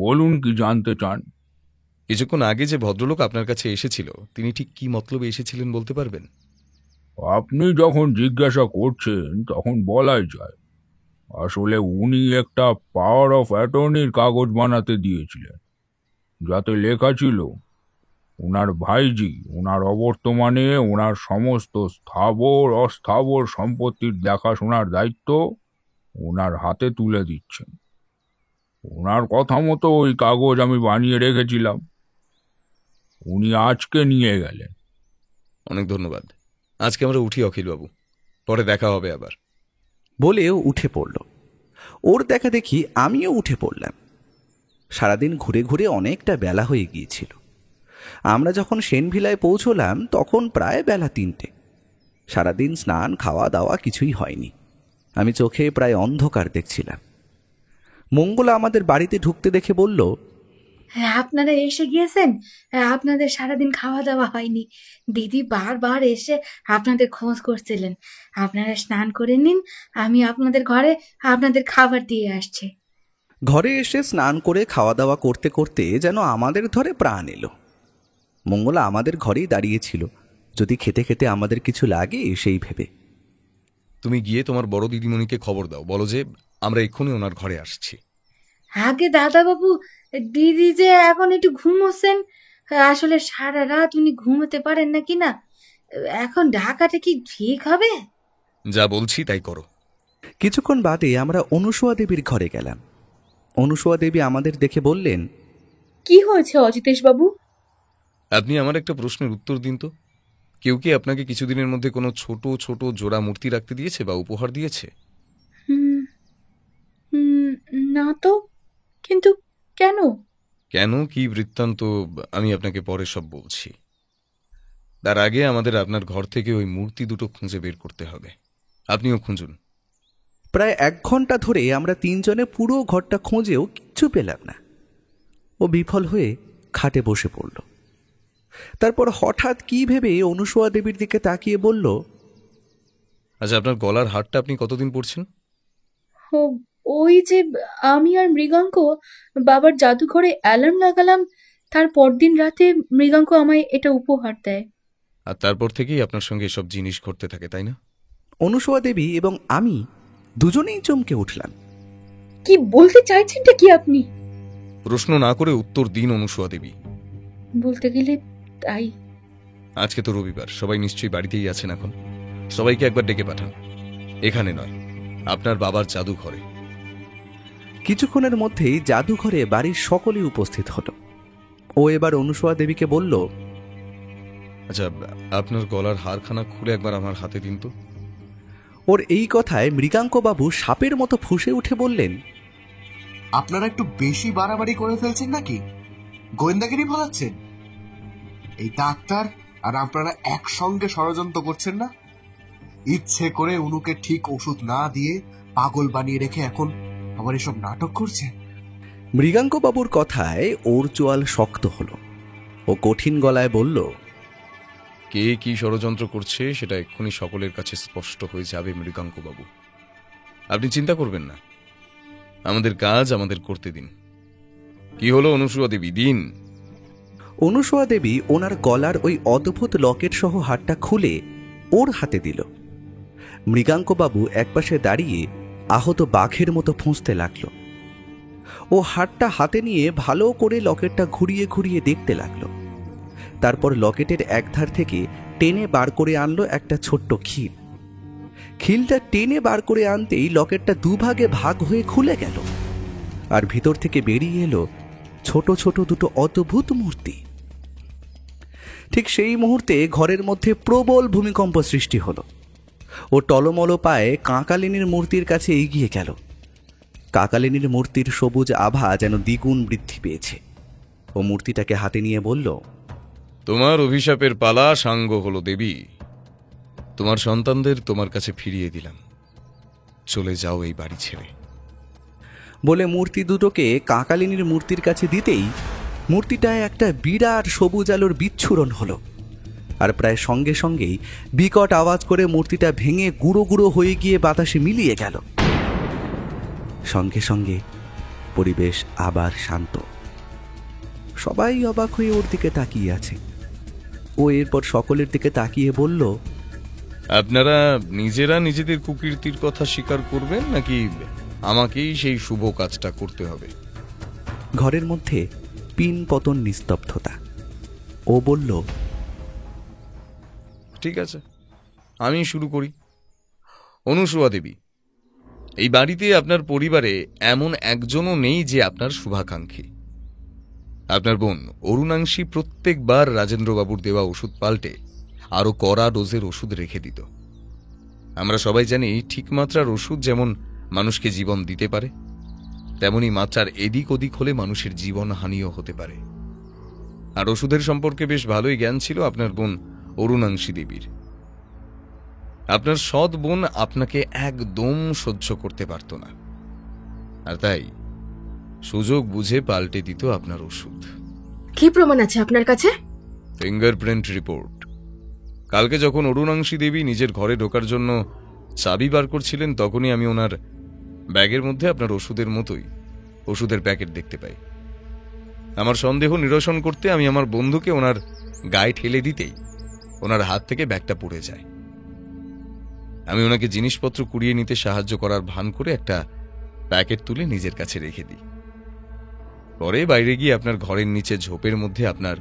M: বলুন কি জানতে চান?
E: কিছুক্ষণ আগে যে ভদ্রলোক আপনার কাছে এসেছিল, তিনি ঠিক কি মতলবে এসেছিলেন বলতে পারবেন?
M: আপনি যখন জিজ্ঞাসা করছেন তখন বলাই যায়। আসলে উনি একটা পাওয়ার অফ অ্যাটর্নির কাগজ বানাতে দিয়েছিলেন, যাতে লেখা ছিল ওনার ভাইজি ওনার অবর্তমানে ওনার সমস্ত স্থাবর অস্থাবর সম্পত্তির দেখাশোনার দায়িত্ব ওনার হাতে তুলে দিচ্ছেন। ওনার কথা মতো ওই কাগজ আমি বানিয়ে রেখেছিলাম। উনি আজকে নিয়ে গেলেন।
E: অনেক ধন্যবাদ। আজকে আমরা উঠি অখিলবাবু, পরে দেখা হবে আবার।
D: বলেও উঠে পড়ল। ওর দেখা দেখি আমিও উঠে পড়লাম। সারাদিন ঘুরে ঘুরে অনেকটা বেলা হয়ে গিয়েছিল। আমরা যখন সেনভিলায় পৌঁছলাম তখন প্রায় বেলা 3টে। সারাদিন স্নান খাওয়া দাওয়া কিছুই হয়নি। আমি চোখে প্রায় অন্ধকার দেখছিলাম। মঙ্গলা আমাদের বাড়িতে ঢুকতে দেখে বলল,
G: আপনারা এসে গিয়েছেন, আপনাদের সারাদিন খাওয়া দাওয়া হয়নি। দিদি বারবার এসে আপনাদের খোঁজ করছিলেন। আপনারা স্নান করে নিন, আমি আপনাদের ঘরে আপনাদের খাবার দিয়ে আসছি।
D: ঘরে এসে স্নান করে খাওয়া দাওয়া করতে করতে যেন আমাদের ধরে প্রাণ এলো। মঙ্গলা আমাদের ঘরেই দাঁড়িয়েছিল, যদি খেতে খেতে আমাদের কিছু লাগে সেই ভেবে।
E: তুমি গিয়ে তোমার বড় দিদিমণিকে খবর দাও, বলো যে আমরা এক্ষুনি ওনার ঘরে আসছি।
G: আগে দাদাবাবু, দিদি যে এখন একটু ঘুমোচ্ছেন, আসলে সারা রাত উনি ঘুমোতে পারেন না কিনা, এখন ঢাকাটা কি ঠিক হবে?
E: যা বলছি তাই করো।
D: কিছুক্ষণ বাদে আমরা অনুসূয়া দেবীর ঘরে গেলাম। অনুসূয়া দেবী আমাদের দেখে বললেন,
A: কি হয়েছে অজিতেশ বাবু?
E: আপনি আমার একটা প্রশ্নের উত্তর দিন তো। কেউ কি আপনাকে কিছুদিনের মধ্যে কোনো ছোট ছোট জোড়া মূর্তি রাখতে দিয়েছে বা উপহার দিয়েছে?
G: না তো, কিন্তু কেন?
E: কেন কি বৃত্তান্ত আমি আপনাকে পরে সব বলছি। তার আগে আমাদের আপনার ঘর থেকে ওই মূর্তি দুটো খুঁজে বের করতে হবে। আপনিও খুঁজুন।
D: প্রায় 1 ঘন্টা ধরে আমরা 3 জনে পুরো ঘরটা খুঁজেও কিচ্ছু পেলাম না। ও বিফল হয়ে খাটে বসে পড়ল। তারপর হঠাৎ কি ভেবে অনুসূয়া দেবীর দিকে তাকিয়ে বলল,
E: আচ্ছা, আপনার গলার হারটা আপনি কতদিন পরছেন?
G: ওই যে আমি আর মৃগাঙ্ক বাবার জাদুঘরে অ্যালার্ম লাগালাম, তার পরদিন রাতে মৃগাঙ্ক আমায় এটা উপহার দেয়।
E: আর তারপর থেকেই আপনার সঙ্গে এসব জিনিস ঘটতে থাকে, তাই না?
D: অনুসূয়া দেবী এবং আমি দুজনেই চমকে উঠলাম।
G: কি বলতে চাইছেনটা কি আপনি?
E: প্রশ্ন না করে উত্তর দিন অনুসূয়া দেবী।
G: বলতে গেলে তাই।
E: আজকে তো রবিবার, সবাই নিশ্চয়ই বাড়িতেই আছেন এখন। সবাইকে একবার ডেকে পাঠান, এখানে নয়, আপনার বাবার জাদুঘরে।
D: কিছুক্ষণের মধ্যেই জাদুঘরে বাড়ির সকলে উপস্থিত হলো। ও এবার অনুসূয়া দেবীকে বলল,
E: আচ্ছা, আপনার গলার হারখানা খুলে একবার আমার হাতে দিন তো।
D: ওর এই কথায় মৃগাঙ্কবাবু সাপের মতো ফুঁসে উঠে বললেন,
H: আপনারা একটু বেশি বাড়াবাড়ি করে ফেলছেন নাকি? গোয়েন্দাগিরি ফলাচ্ছেন? এই ডাক্তার আর আপনারা একসঙ্গে ষড়যন্ত্র করছেন না? ইচ্ছে করে অনুকে ঠিক ওষুধ না দিয়ে পাগল বানিয়ে রেখে এখন আবার এসব নাটক করছেন।
D: মৃগাঙ্কবাবুর কথায় ওর চোয়াল শক্ত হলো। ও কঠিন গলায় বলল,
E: কে কি ষড়যন্ত্র করছে সেটা এক্ষুনি সকলের কাছে স্পষ্ট হয়ে যাবে মৃগাঙ্কবাবু। আপনি চিন্তা করবেন না, আমাদের কাজ আমাদের করতে দিন। কি হলো অনুসূয়া দেবী, দিন।
D: অনুসূয়া দেবী ওনার গলার ওই অদ্ভুত লকেট সহ হারটা খুলে ওর হাতে দিল। মৃগাঙ্কবাবু একপাশে দাঁড়িয়ে আহত বাঘের মতো ফুঁসতে লাগলো। ও হারটা হাতে নিয়ে ভালো করে লকেটটা ঘুরিয়ে ঘুরিয়ে দেখতে লাগলো। তারপর লকেটের একধার থেকে টেনে বার করে আনলো একটা ছোট্ট খিল। খিলটা টেনে বার করে আনতেই লকেটটা দুভাগে ভাগ হয়ে খুলে গেল, আর ভিতর থেকে বেরিয়ে এলো ছোট ছোট দুটো অদ্ভুত মূর্তি। ঠিক সেই মুহূর্তে ঘরের মধ্যে প্রবল ভূমিকম্প সৃষ্টি হলো। ও টলমল পায়ে কাঁকালিনীর মূর্তির কাছে এগিয়ে গেল। কাকালিনীর মূর্তির সবুজ আভা যেন দ্বিগুণ বৃদ্ধি পেয়েছে। ও মূর্তিটাকে হাতে নিয়ে বলল,
E: তোমার অভিশাপের পালা সাঙ্গ হলো দেবী। তোমার সন্তানদের তোমার কাছে ফিরিয়ে দিলাম, চলে যাও এই বাড়ি ছেড়ে।
D: বলে মূর্তি দুটোকে কাকালিনীর মূর্তির কাছে দিতেই মূর্তিটায় একটা বিরাট সবুজ আলোর বিচ্ছুরণ হলো, আর প্রায় সঙ্গে সঙ্গেই বিকট আওয়াজ করে মূর্তিটা ভেঙে গুঁড়ো গুঁড়ো হয়ে গিয়ে বাতাসে মিলিয়ে গেল। সঙ্গে সঙ্গে পরিবেশ আবার শান্ত। সবাই অবাক হয়ে ওর দিকে তাকিয়ে আছে। ও এরপর সকলের দিকে তাকিয়ে বলল,
E: আপনারা নিজেরা নিজেদের কুকীর্তির কথা স্বীকার করবেন নাকি আমাকেই সেই শুভ কাজটা করতে হবে?
D: ঘরের মধ্যে পিন পতন নিস্তব্ধতা। ও বলল,
E: ঠিক আছে, আমি শুরু করি। অনুসূয়া দেবী, এই বাড়িতে আপনার পরিবারে এমন একজনও নেই যে আপনার শুভাকাঙ্ক্ষী। আপনার বোন অরুণাংশী প্রত্যেকবার রাজেন্দ্রবাবুর দেওয়া ওষুধ পাল্টে আরো কড়া ডোজের ওষুধ রেখে দিত। আমরা সবাই জানি ঠিক মাত্রার ওষুধ যেমন মানুষকে জীবন দিতে পারে, তেমনি মাত্রার এদিক ওদিক হলে মানুষের জীবন হানিও হতে পারে। আর ওষুধের সম্পর্কে বেশ ভালোই জ্ঞান ছিল আপনার বোন অরুণাংশী দেবীর। আপনার সৎ বোন আপনাকে একদম সহ্য করতে পারত না, আর তাই সুযোগ বুঝে পাল্টে দিত আপনার ওষুধ।
A: কি প্রমাণ আছে আপনার কাছে?
E: Fingerprint report. কালকে যখন অরুণাংশী দেবী নিজের ঘরে ঢোকার জন্য চাবি বার করছিলেন, তখনই আমি ওনার ব্যাগের মধ্যে আপনার ওষুধের মতোই ওষুধের প্যাকেট দেখতে পাই। আমার সন্দেহ নিরসন করতে আমি আমার বন্ধুকে ওনার গায়ে ঠেলে দিতেই ওনার হাত থেকে ব্যাগটা পড়ে যায়। আমি ওনাকে জিনিসপত্র কুড়িয়ে নিতে সাহায্য করার ভান করে একটা প্যাকেট তুলে নিজের কাছে রেখে দিই। পরে বাইরে গিয়ে আপনার ঘরের নিচে ঝোপের মধ্যে আপনার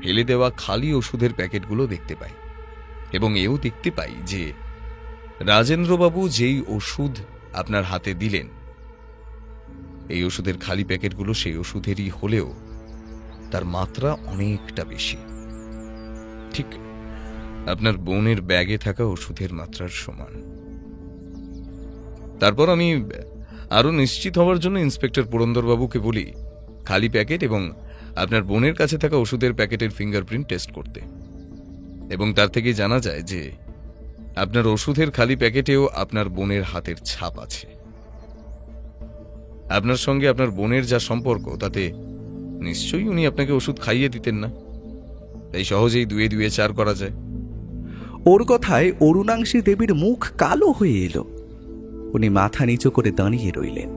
E: ফেলে দেওয়া খালি ওষুধের প্যাকেটগুলো দেখতে পাই, এবং এও দেখতে পাই যে রাজেন্দ্রবাবু যেই ওষুধ আপনার হাতে দিলেন, এই ওষুধের খালি প্যাকেটগুলো সেই ওষুধেরই হলেও তার মাত্রা অনেকটা বেশি, ঠিক আপনার বোনের ব্যাগে থাকা ওষুধের মাত্রার সমান। তারপর আমি আরো নিশ্চিত হওয়ার জন্য ইন্সপেক্টর পুরন্দরবাবুকে বলি খালি প্যাকেট এবং আপনার বোনের কাছে থাকা ওষুধের প্যাকেটের ফিঙ্গারপ্রিন্ট টেস্ট করতে, এবং তার থেকে জানা যায় যে আপনার ওষুধের খালি প্যাকেটেও আপনার বোনের হাতের ছাপ আছে। আপনার সঙ্গে আপনার বোনের যা সম্পর্ক, তাতে নিশ্চয়ই উনি আপনাকে ওষুধ খাইয়ে দিতেন না, তাই সহজেই 2 2 4 করা যায়।
D: ওর কথায় অরুণাংশী দেবীর মুখ কালো হয়ে এলো। উনি মাথা নিচু করে দাঁড়িয়ে রইলেন।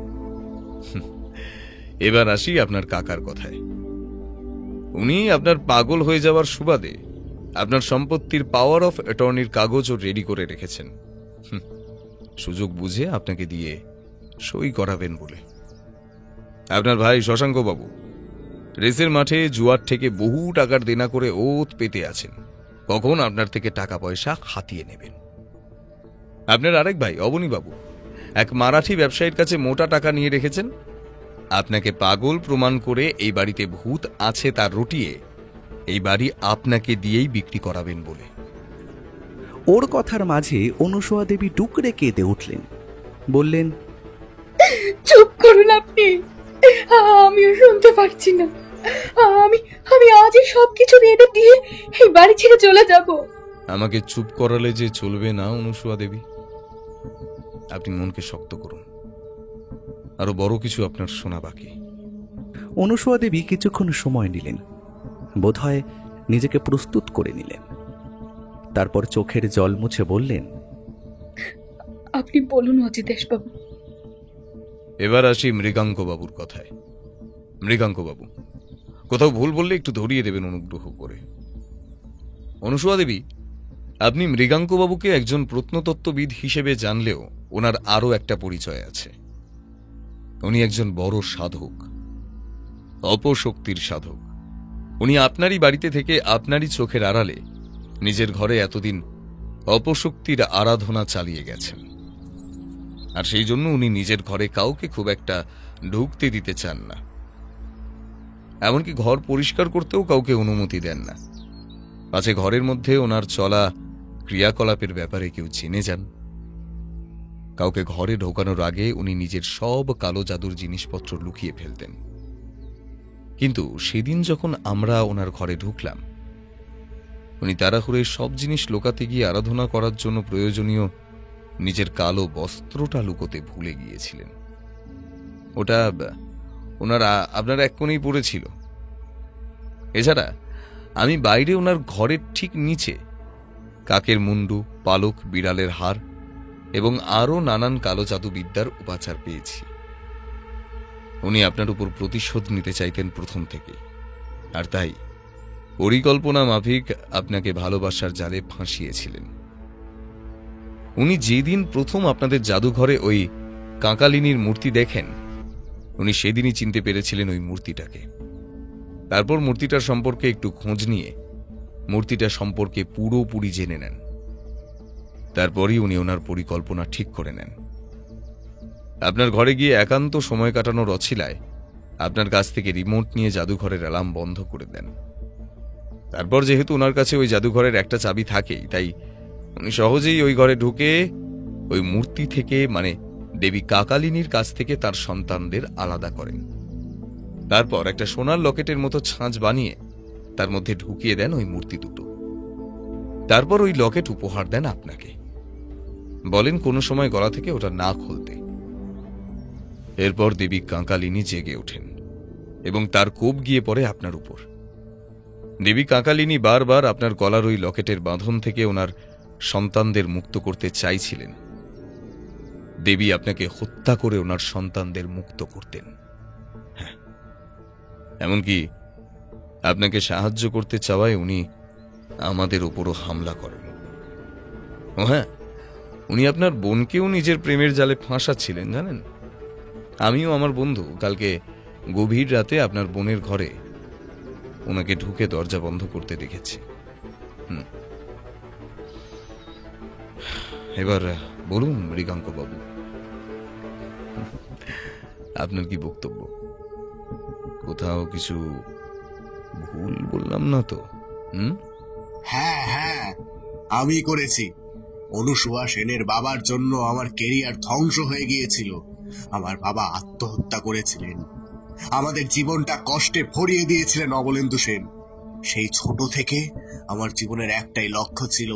E: এবার আসি আপনার কাকার কথায়। উনি আপনার পাগল হয়ে যাওয়ার সুবাদে আপনার সম্পত্তির পাওয়ার অফ অ্যাটর্নির কাগজও রেডি করে রেখেছেন, সুযোগ বুঝে আপনাকে দিয়ে সই করাবেন বলে। আপনার ভাই শশাঙ্ক বাবু রেসের মাঠে জুয়ার থেকে বহু টাকার দেনা করে ওত পেতে আছেন কখন আপনার থেকে টাকা পয়সা হাতিয়ে নেবেন। আপনার আরেক ভাই অবনী বাবু এক মারাঠি ব্যবসায়ীর কাছে মোটা টাকা নিয়ে রেখেছেন আপনাকে পাগল প্রমাণ করে এই বাড়িতে ভূত আছে তার রটিয়ে এই বাড়ি আপনাকে দিয়েই বিক্রি করাবেন বলে।
D: ওর কথার মাঝে অনুসূয়া দেবী টুকরে কেঁদে উঠলেন, বললেন,
J: চুপ করুন আপনি, আমিও শুনতে পারছি না। আমি আজই সবকিছু রেঁধে দিয়ে এই বাড়ি ছেড়ে চলে যাব।
E: আমাকে চুপ করালে যে চলবে না অনুসূয়া দেবী, আপনি মনকে শক্ত করুন, আরো বড় কিছু আপনার শোনা বাকি।
D: অনুসূয়া দেবী কিছুক্ষণ সময় নিলেন, বোধহয় নিজেকে প্রস্তুত করে নিলেন। তারপর চোখের জল মুছে বললেন,
J: আপনি বলুন অজিতেশ বাবু।
E: এবার আসি মৃগাঙ্ক বাবুর কথায়। মৃগাঙ্ক বাবু, কোথাও ভুল বললে একটু ধরিয়ে দেবেন অনুগ্রহ করে। অনুসূয়া দেবী, আপনি মৃগাঙ্ক বাবুকে একজন প্রত্নতত্ত্ববিদ হিসেবে জানলেও ওনার আরও একটা পরিচয় আছে। উনি একজন বড় সাধক, অপশক্তির সাধক। উনি আপনারই বাড়িতে থেকে আপনারই চোখের আড়ালে নিজের ঘরে এতদিন অপশক্তির আরাধনা চালিয়ে গেছেন, আর সেই জন্য উনি নিজের ঘরে কাউকে খুব একটা ঢুকতে দিতে চান না। এমনকি ঘর পরিষ্কার করতেও কাউকে অনুমতি দেন না, পাছে ঘরের মধ্যে ওনার চলা ক্রিয়াকলাপের ব্যাপারে কেউ জেনে যান। কাউকে ঘরে ঢোকানোর আগে উনি নিজের সব কালো জাদুর জিনিসপত্র লুকিয়ে ফেলতেন। কিন্তু সেদিন যখন আমরা ওনার ঘরে ঢুকলাম, উনি তাড়াহুড়ে সব জিনিস লোকাতে গিয়ে আরাধনা করার জন্য প্রয়োজনীয় নিজের কালো বস্ত্রটা লুকোতে ভুলে গিয়েছিলেন। ওটা ওনার আপনার এক কোণেই পড়েছিল। এছাড়া আমি বাইরে ওনার ঘরের ঠিক নিচে কাকের মুন্ডু, পালক, বিড়ালের হাড় এবং আরও নানান কালো জাদুবিদ্যার উপাচার পেয়েছি। উনি আপনার উপর প্রতিশোধ নিতে চাইতেন প্রথম থেকে, আর তাই পরিকল্পনা মাফিক আপনাকে ভালোবাসার জালে ফাঁসিয়েছিলেন। উনি যেদিন প্রথম আপনাদের জাদুঘরে ওই কাঁকালিনীর মূর্তি দেখেন, উনি সেদিনই চিনতে পেরেছিলেন ওই মূর্তিটাকে। তারপর মূর্তিটার সম্পর্কে একটু খোঁজ নিয়ে মূর্তিটা সম্পর্কে পুরোপুরি জেনে নেন। তারপরই উনি ওনার পরিকল্পনা ঠিক করে নেন। আপনার ঘরে গিয়ে একান্ত সময় কাটানোর অছিলায় আপনার কাছ থেকে রিমোট নিয়ে জাদুঘরের অ্যালার্ম বন্ধ করে দেন। তারপর যেহেতু ওনার কাছে ওই জাদুঘরের একটা চাবি থাকেই, তাই উনি সহজেই ওই ঘরে ঢুকে ওই মূর্তি থেকে, মানে দেবী কাকালিনীর কাছ থেকে তার সন্তানদের আলাদা করেন। তারপর একটা সোনার লকেটের মতো ছাঁচ বানিয়ে তার মধ্যে ঢুকিয়ে দেন ওই মূর্তি দুটো। তারপর ওই লকেট উপহার দেন আপনাকে, বলেন কোনো সময় গলা থেকে ওটা না খুলতে। এরপর দেবী কাঁকালিনী জেগে ওঠেন এবং তার কোপ গিয়ে পড়ে আপনার উপর। দেবী কাঁকালিনী বারবার আপনার গলার ওই লকেটের বাঁধন থেকে ওনার সন্তানদের মুক্ত করতে চাইছিলেন। দেবী আপনাকে হত্যা করে ওনার সন্তানদের মুক্ত করতেন। হ্যাঁ, এমনকি আপনাকে সাহায্য করতে চাওয়ায় উনি আমাদের উপরও হামলা করেন। ও হ্যাঁ, উনি আপনার বোনকেও নিজের প্রেমের জালে ফাঁসাচ্ছিলেন জানেন। আমিও আমার বন্ধু কালকে গভীর রাতে আপনার বোনের ঘরে ওনাকে ঢুকে দরজা বন্ধ করতে দেখেছি। এবার বলুন মৃগাঙ্ক বাবু, আপনার কি বক্তব্য? কোথাও কিছু ভুল বললাম না তো?
H: হ্যাঁ হ্যাঁ, আমি করেছি। অনুসূয়া সেনের বাবার জন্য আমার কেরিয়ার ধ্বংস হয়ে গিয়েছিল। আমার বাবা আত্মহত্যা করেছিলেন, আমাদের জীবনটা কষ্টে ভরিয়ে দিয়েছিলেন অমলেন্দু সেন। সেই ছোট থেকে আমার জীবনের একটাই লক্ষ্য ছিল,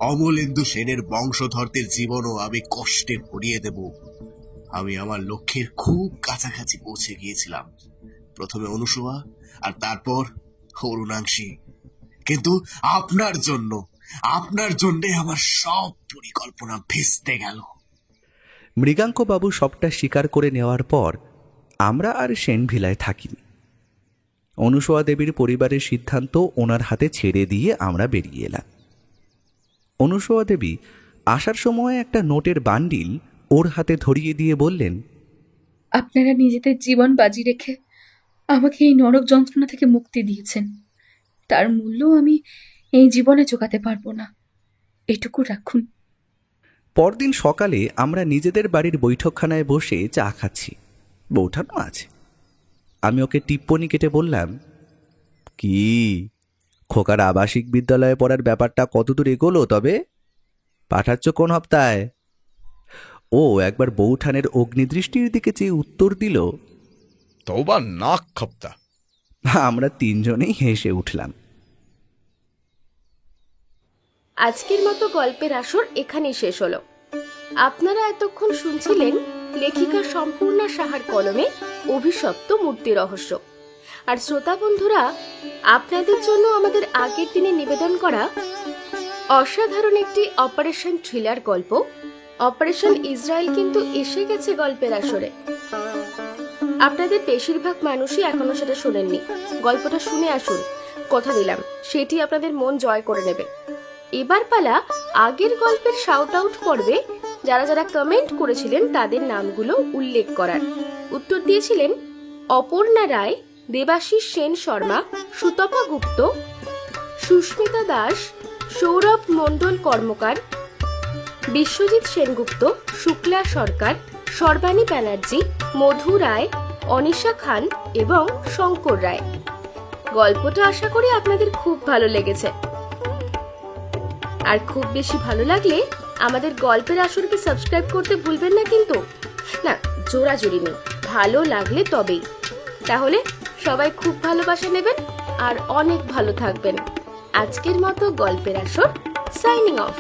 H: অমলেন্দু সেনের বংশধরদের জীবনও আমি কষ্টে ভরিয়ে দেব। আমি আমার লক্ষ্যের খুব কাছাকাছি পৌঁছে গিয়েছিলাম, প্রথমে অনুসূয়া আর তারপর অরুণাংশী। কিন্তু আপনার জন্যে আমার সব পরিকল্পনা ভেস্তে গেল।
D: মৃগাঙ্কবাবু সবটা স্বীকার করে নেওয়ার পর আমরা আর সেনভিলায় থাকিনি। অনুসূয়া দেবীর পরিবারের সিদ্ধান্ত ওনার হাতে ছেড়ে দিয়ে আমরা বেরিয়ে এলাম। অনুসূয়া দেবী আসার সময় একটা নোটের বান্ডিল ওর হাতে ধরিয়ে দিয়ে বললেন,
G: আপনারা নিজেদের জীবন বাজি রেখে আমাকে এই নরক যন্ত্রণা থেকে মুক্তি দিয়েছেন। তার মূল্য আমি এই জীবনে চোকাতে পারবো না, এটুকু রাখুন।
D: পরদিন সকালে আমরা নিজেদের বাড়ির বৈঠকখানায় বসে চা খাচ্ছি, বৌঠানো আছে। আমি ওকে টিপ্পনি কেটে বললাম, কি খোকার আবাসিক বিদ্যালয়ে পড়ার ব্যাপারটা কতদূর এগোলো? তবে পাঠাচ্ছ কোন হপ্তায়? ও একবার বৌঠানের অগ্নিদৃষ্টির দিকে চেয়ে উত্তর দিল,
E: তওবা নাক খপ্তা।
D: আমরা তিনজনেই হেসে উঠলাম।
A: আজকের মতো গল্পের আসর এখানেই শেষ হলো। আপনারা এতক্ষণ শুনছিলেন লেখিকা সম্পূর্ণা সাহার কলমে অভিশপ্ত মূর্তি রহস্য। আর শ্রোতা বন্ধুরা, আপনাদের জন্য আমাদের আগের দিনে নিবেদন করা অসাধারণ একটি অপারেশন থ্রিলার গল্প অপারেশন ইসরায়েল কিন্তু এসে গেছে গল্পের আসরে। আপনাদের বেশিরভাগ মানুষই এখনো সেটা শোনেননি। গল্পটা শুনে আসুন, কথা দিলাম সেটি আপনাদের মন জয় করে নেবে। এবার পালা আগের গল্পের শাউট আউট পর্বে যারা যারা কমেন্ট করেছিলেন তাদের নামগুলো উল্লেখ করার। উত্তর দিয়েছিলেন অপর্ণা রায়, দেবাশিস সেন শর্মা, সুতপা গুপ্ত, সুস্মিতা দাস, সৌরভ মণ্ডল কর্মকার, বিশ্বজিৎ সেনগুপ্ত, শুক্লা সরকার, সর্বাণী ব্যানার্জি, মধু রায়, অনিশা খান এবং শঙ্কর রায়। গল্পটা আশা করি আপনাদের খুব ভালো লেগেছে। আর খুব বেশি ভালো লাগলে আমাদের গল্পের আসরকে সাবস্ক্রাইব করতে ভুলবেন না কিন্তু। না, জোরাজুরি নেই, ভালো লাগলে তবেই। তাহলে সবাই খুব ভালোবাসা নেবেন আর অনেক ভালো থাকবেন। আজকের মতো গল্পের আসর সাইনিং অফ।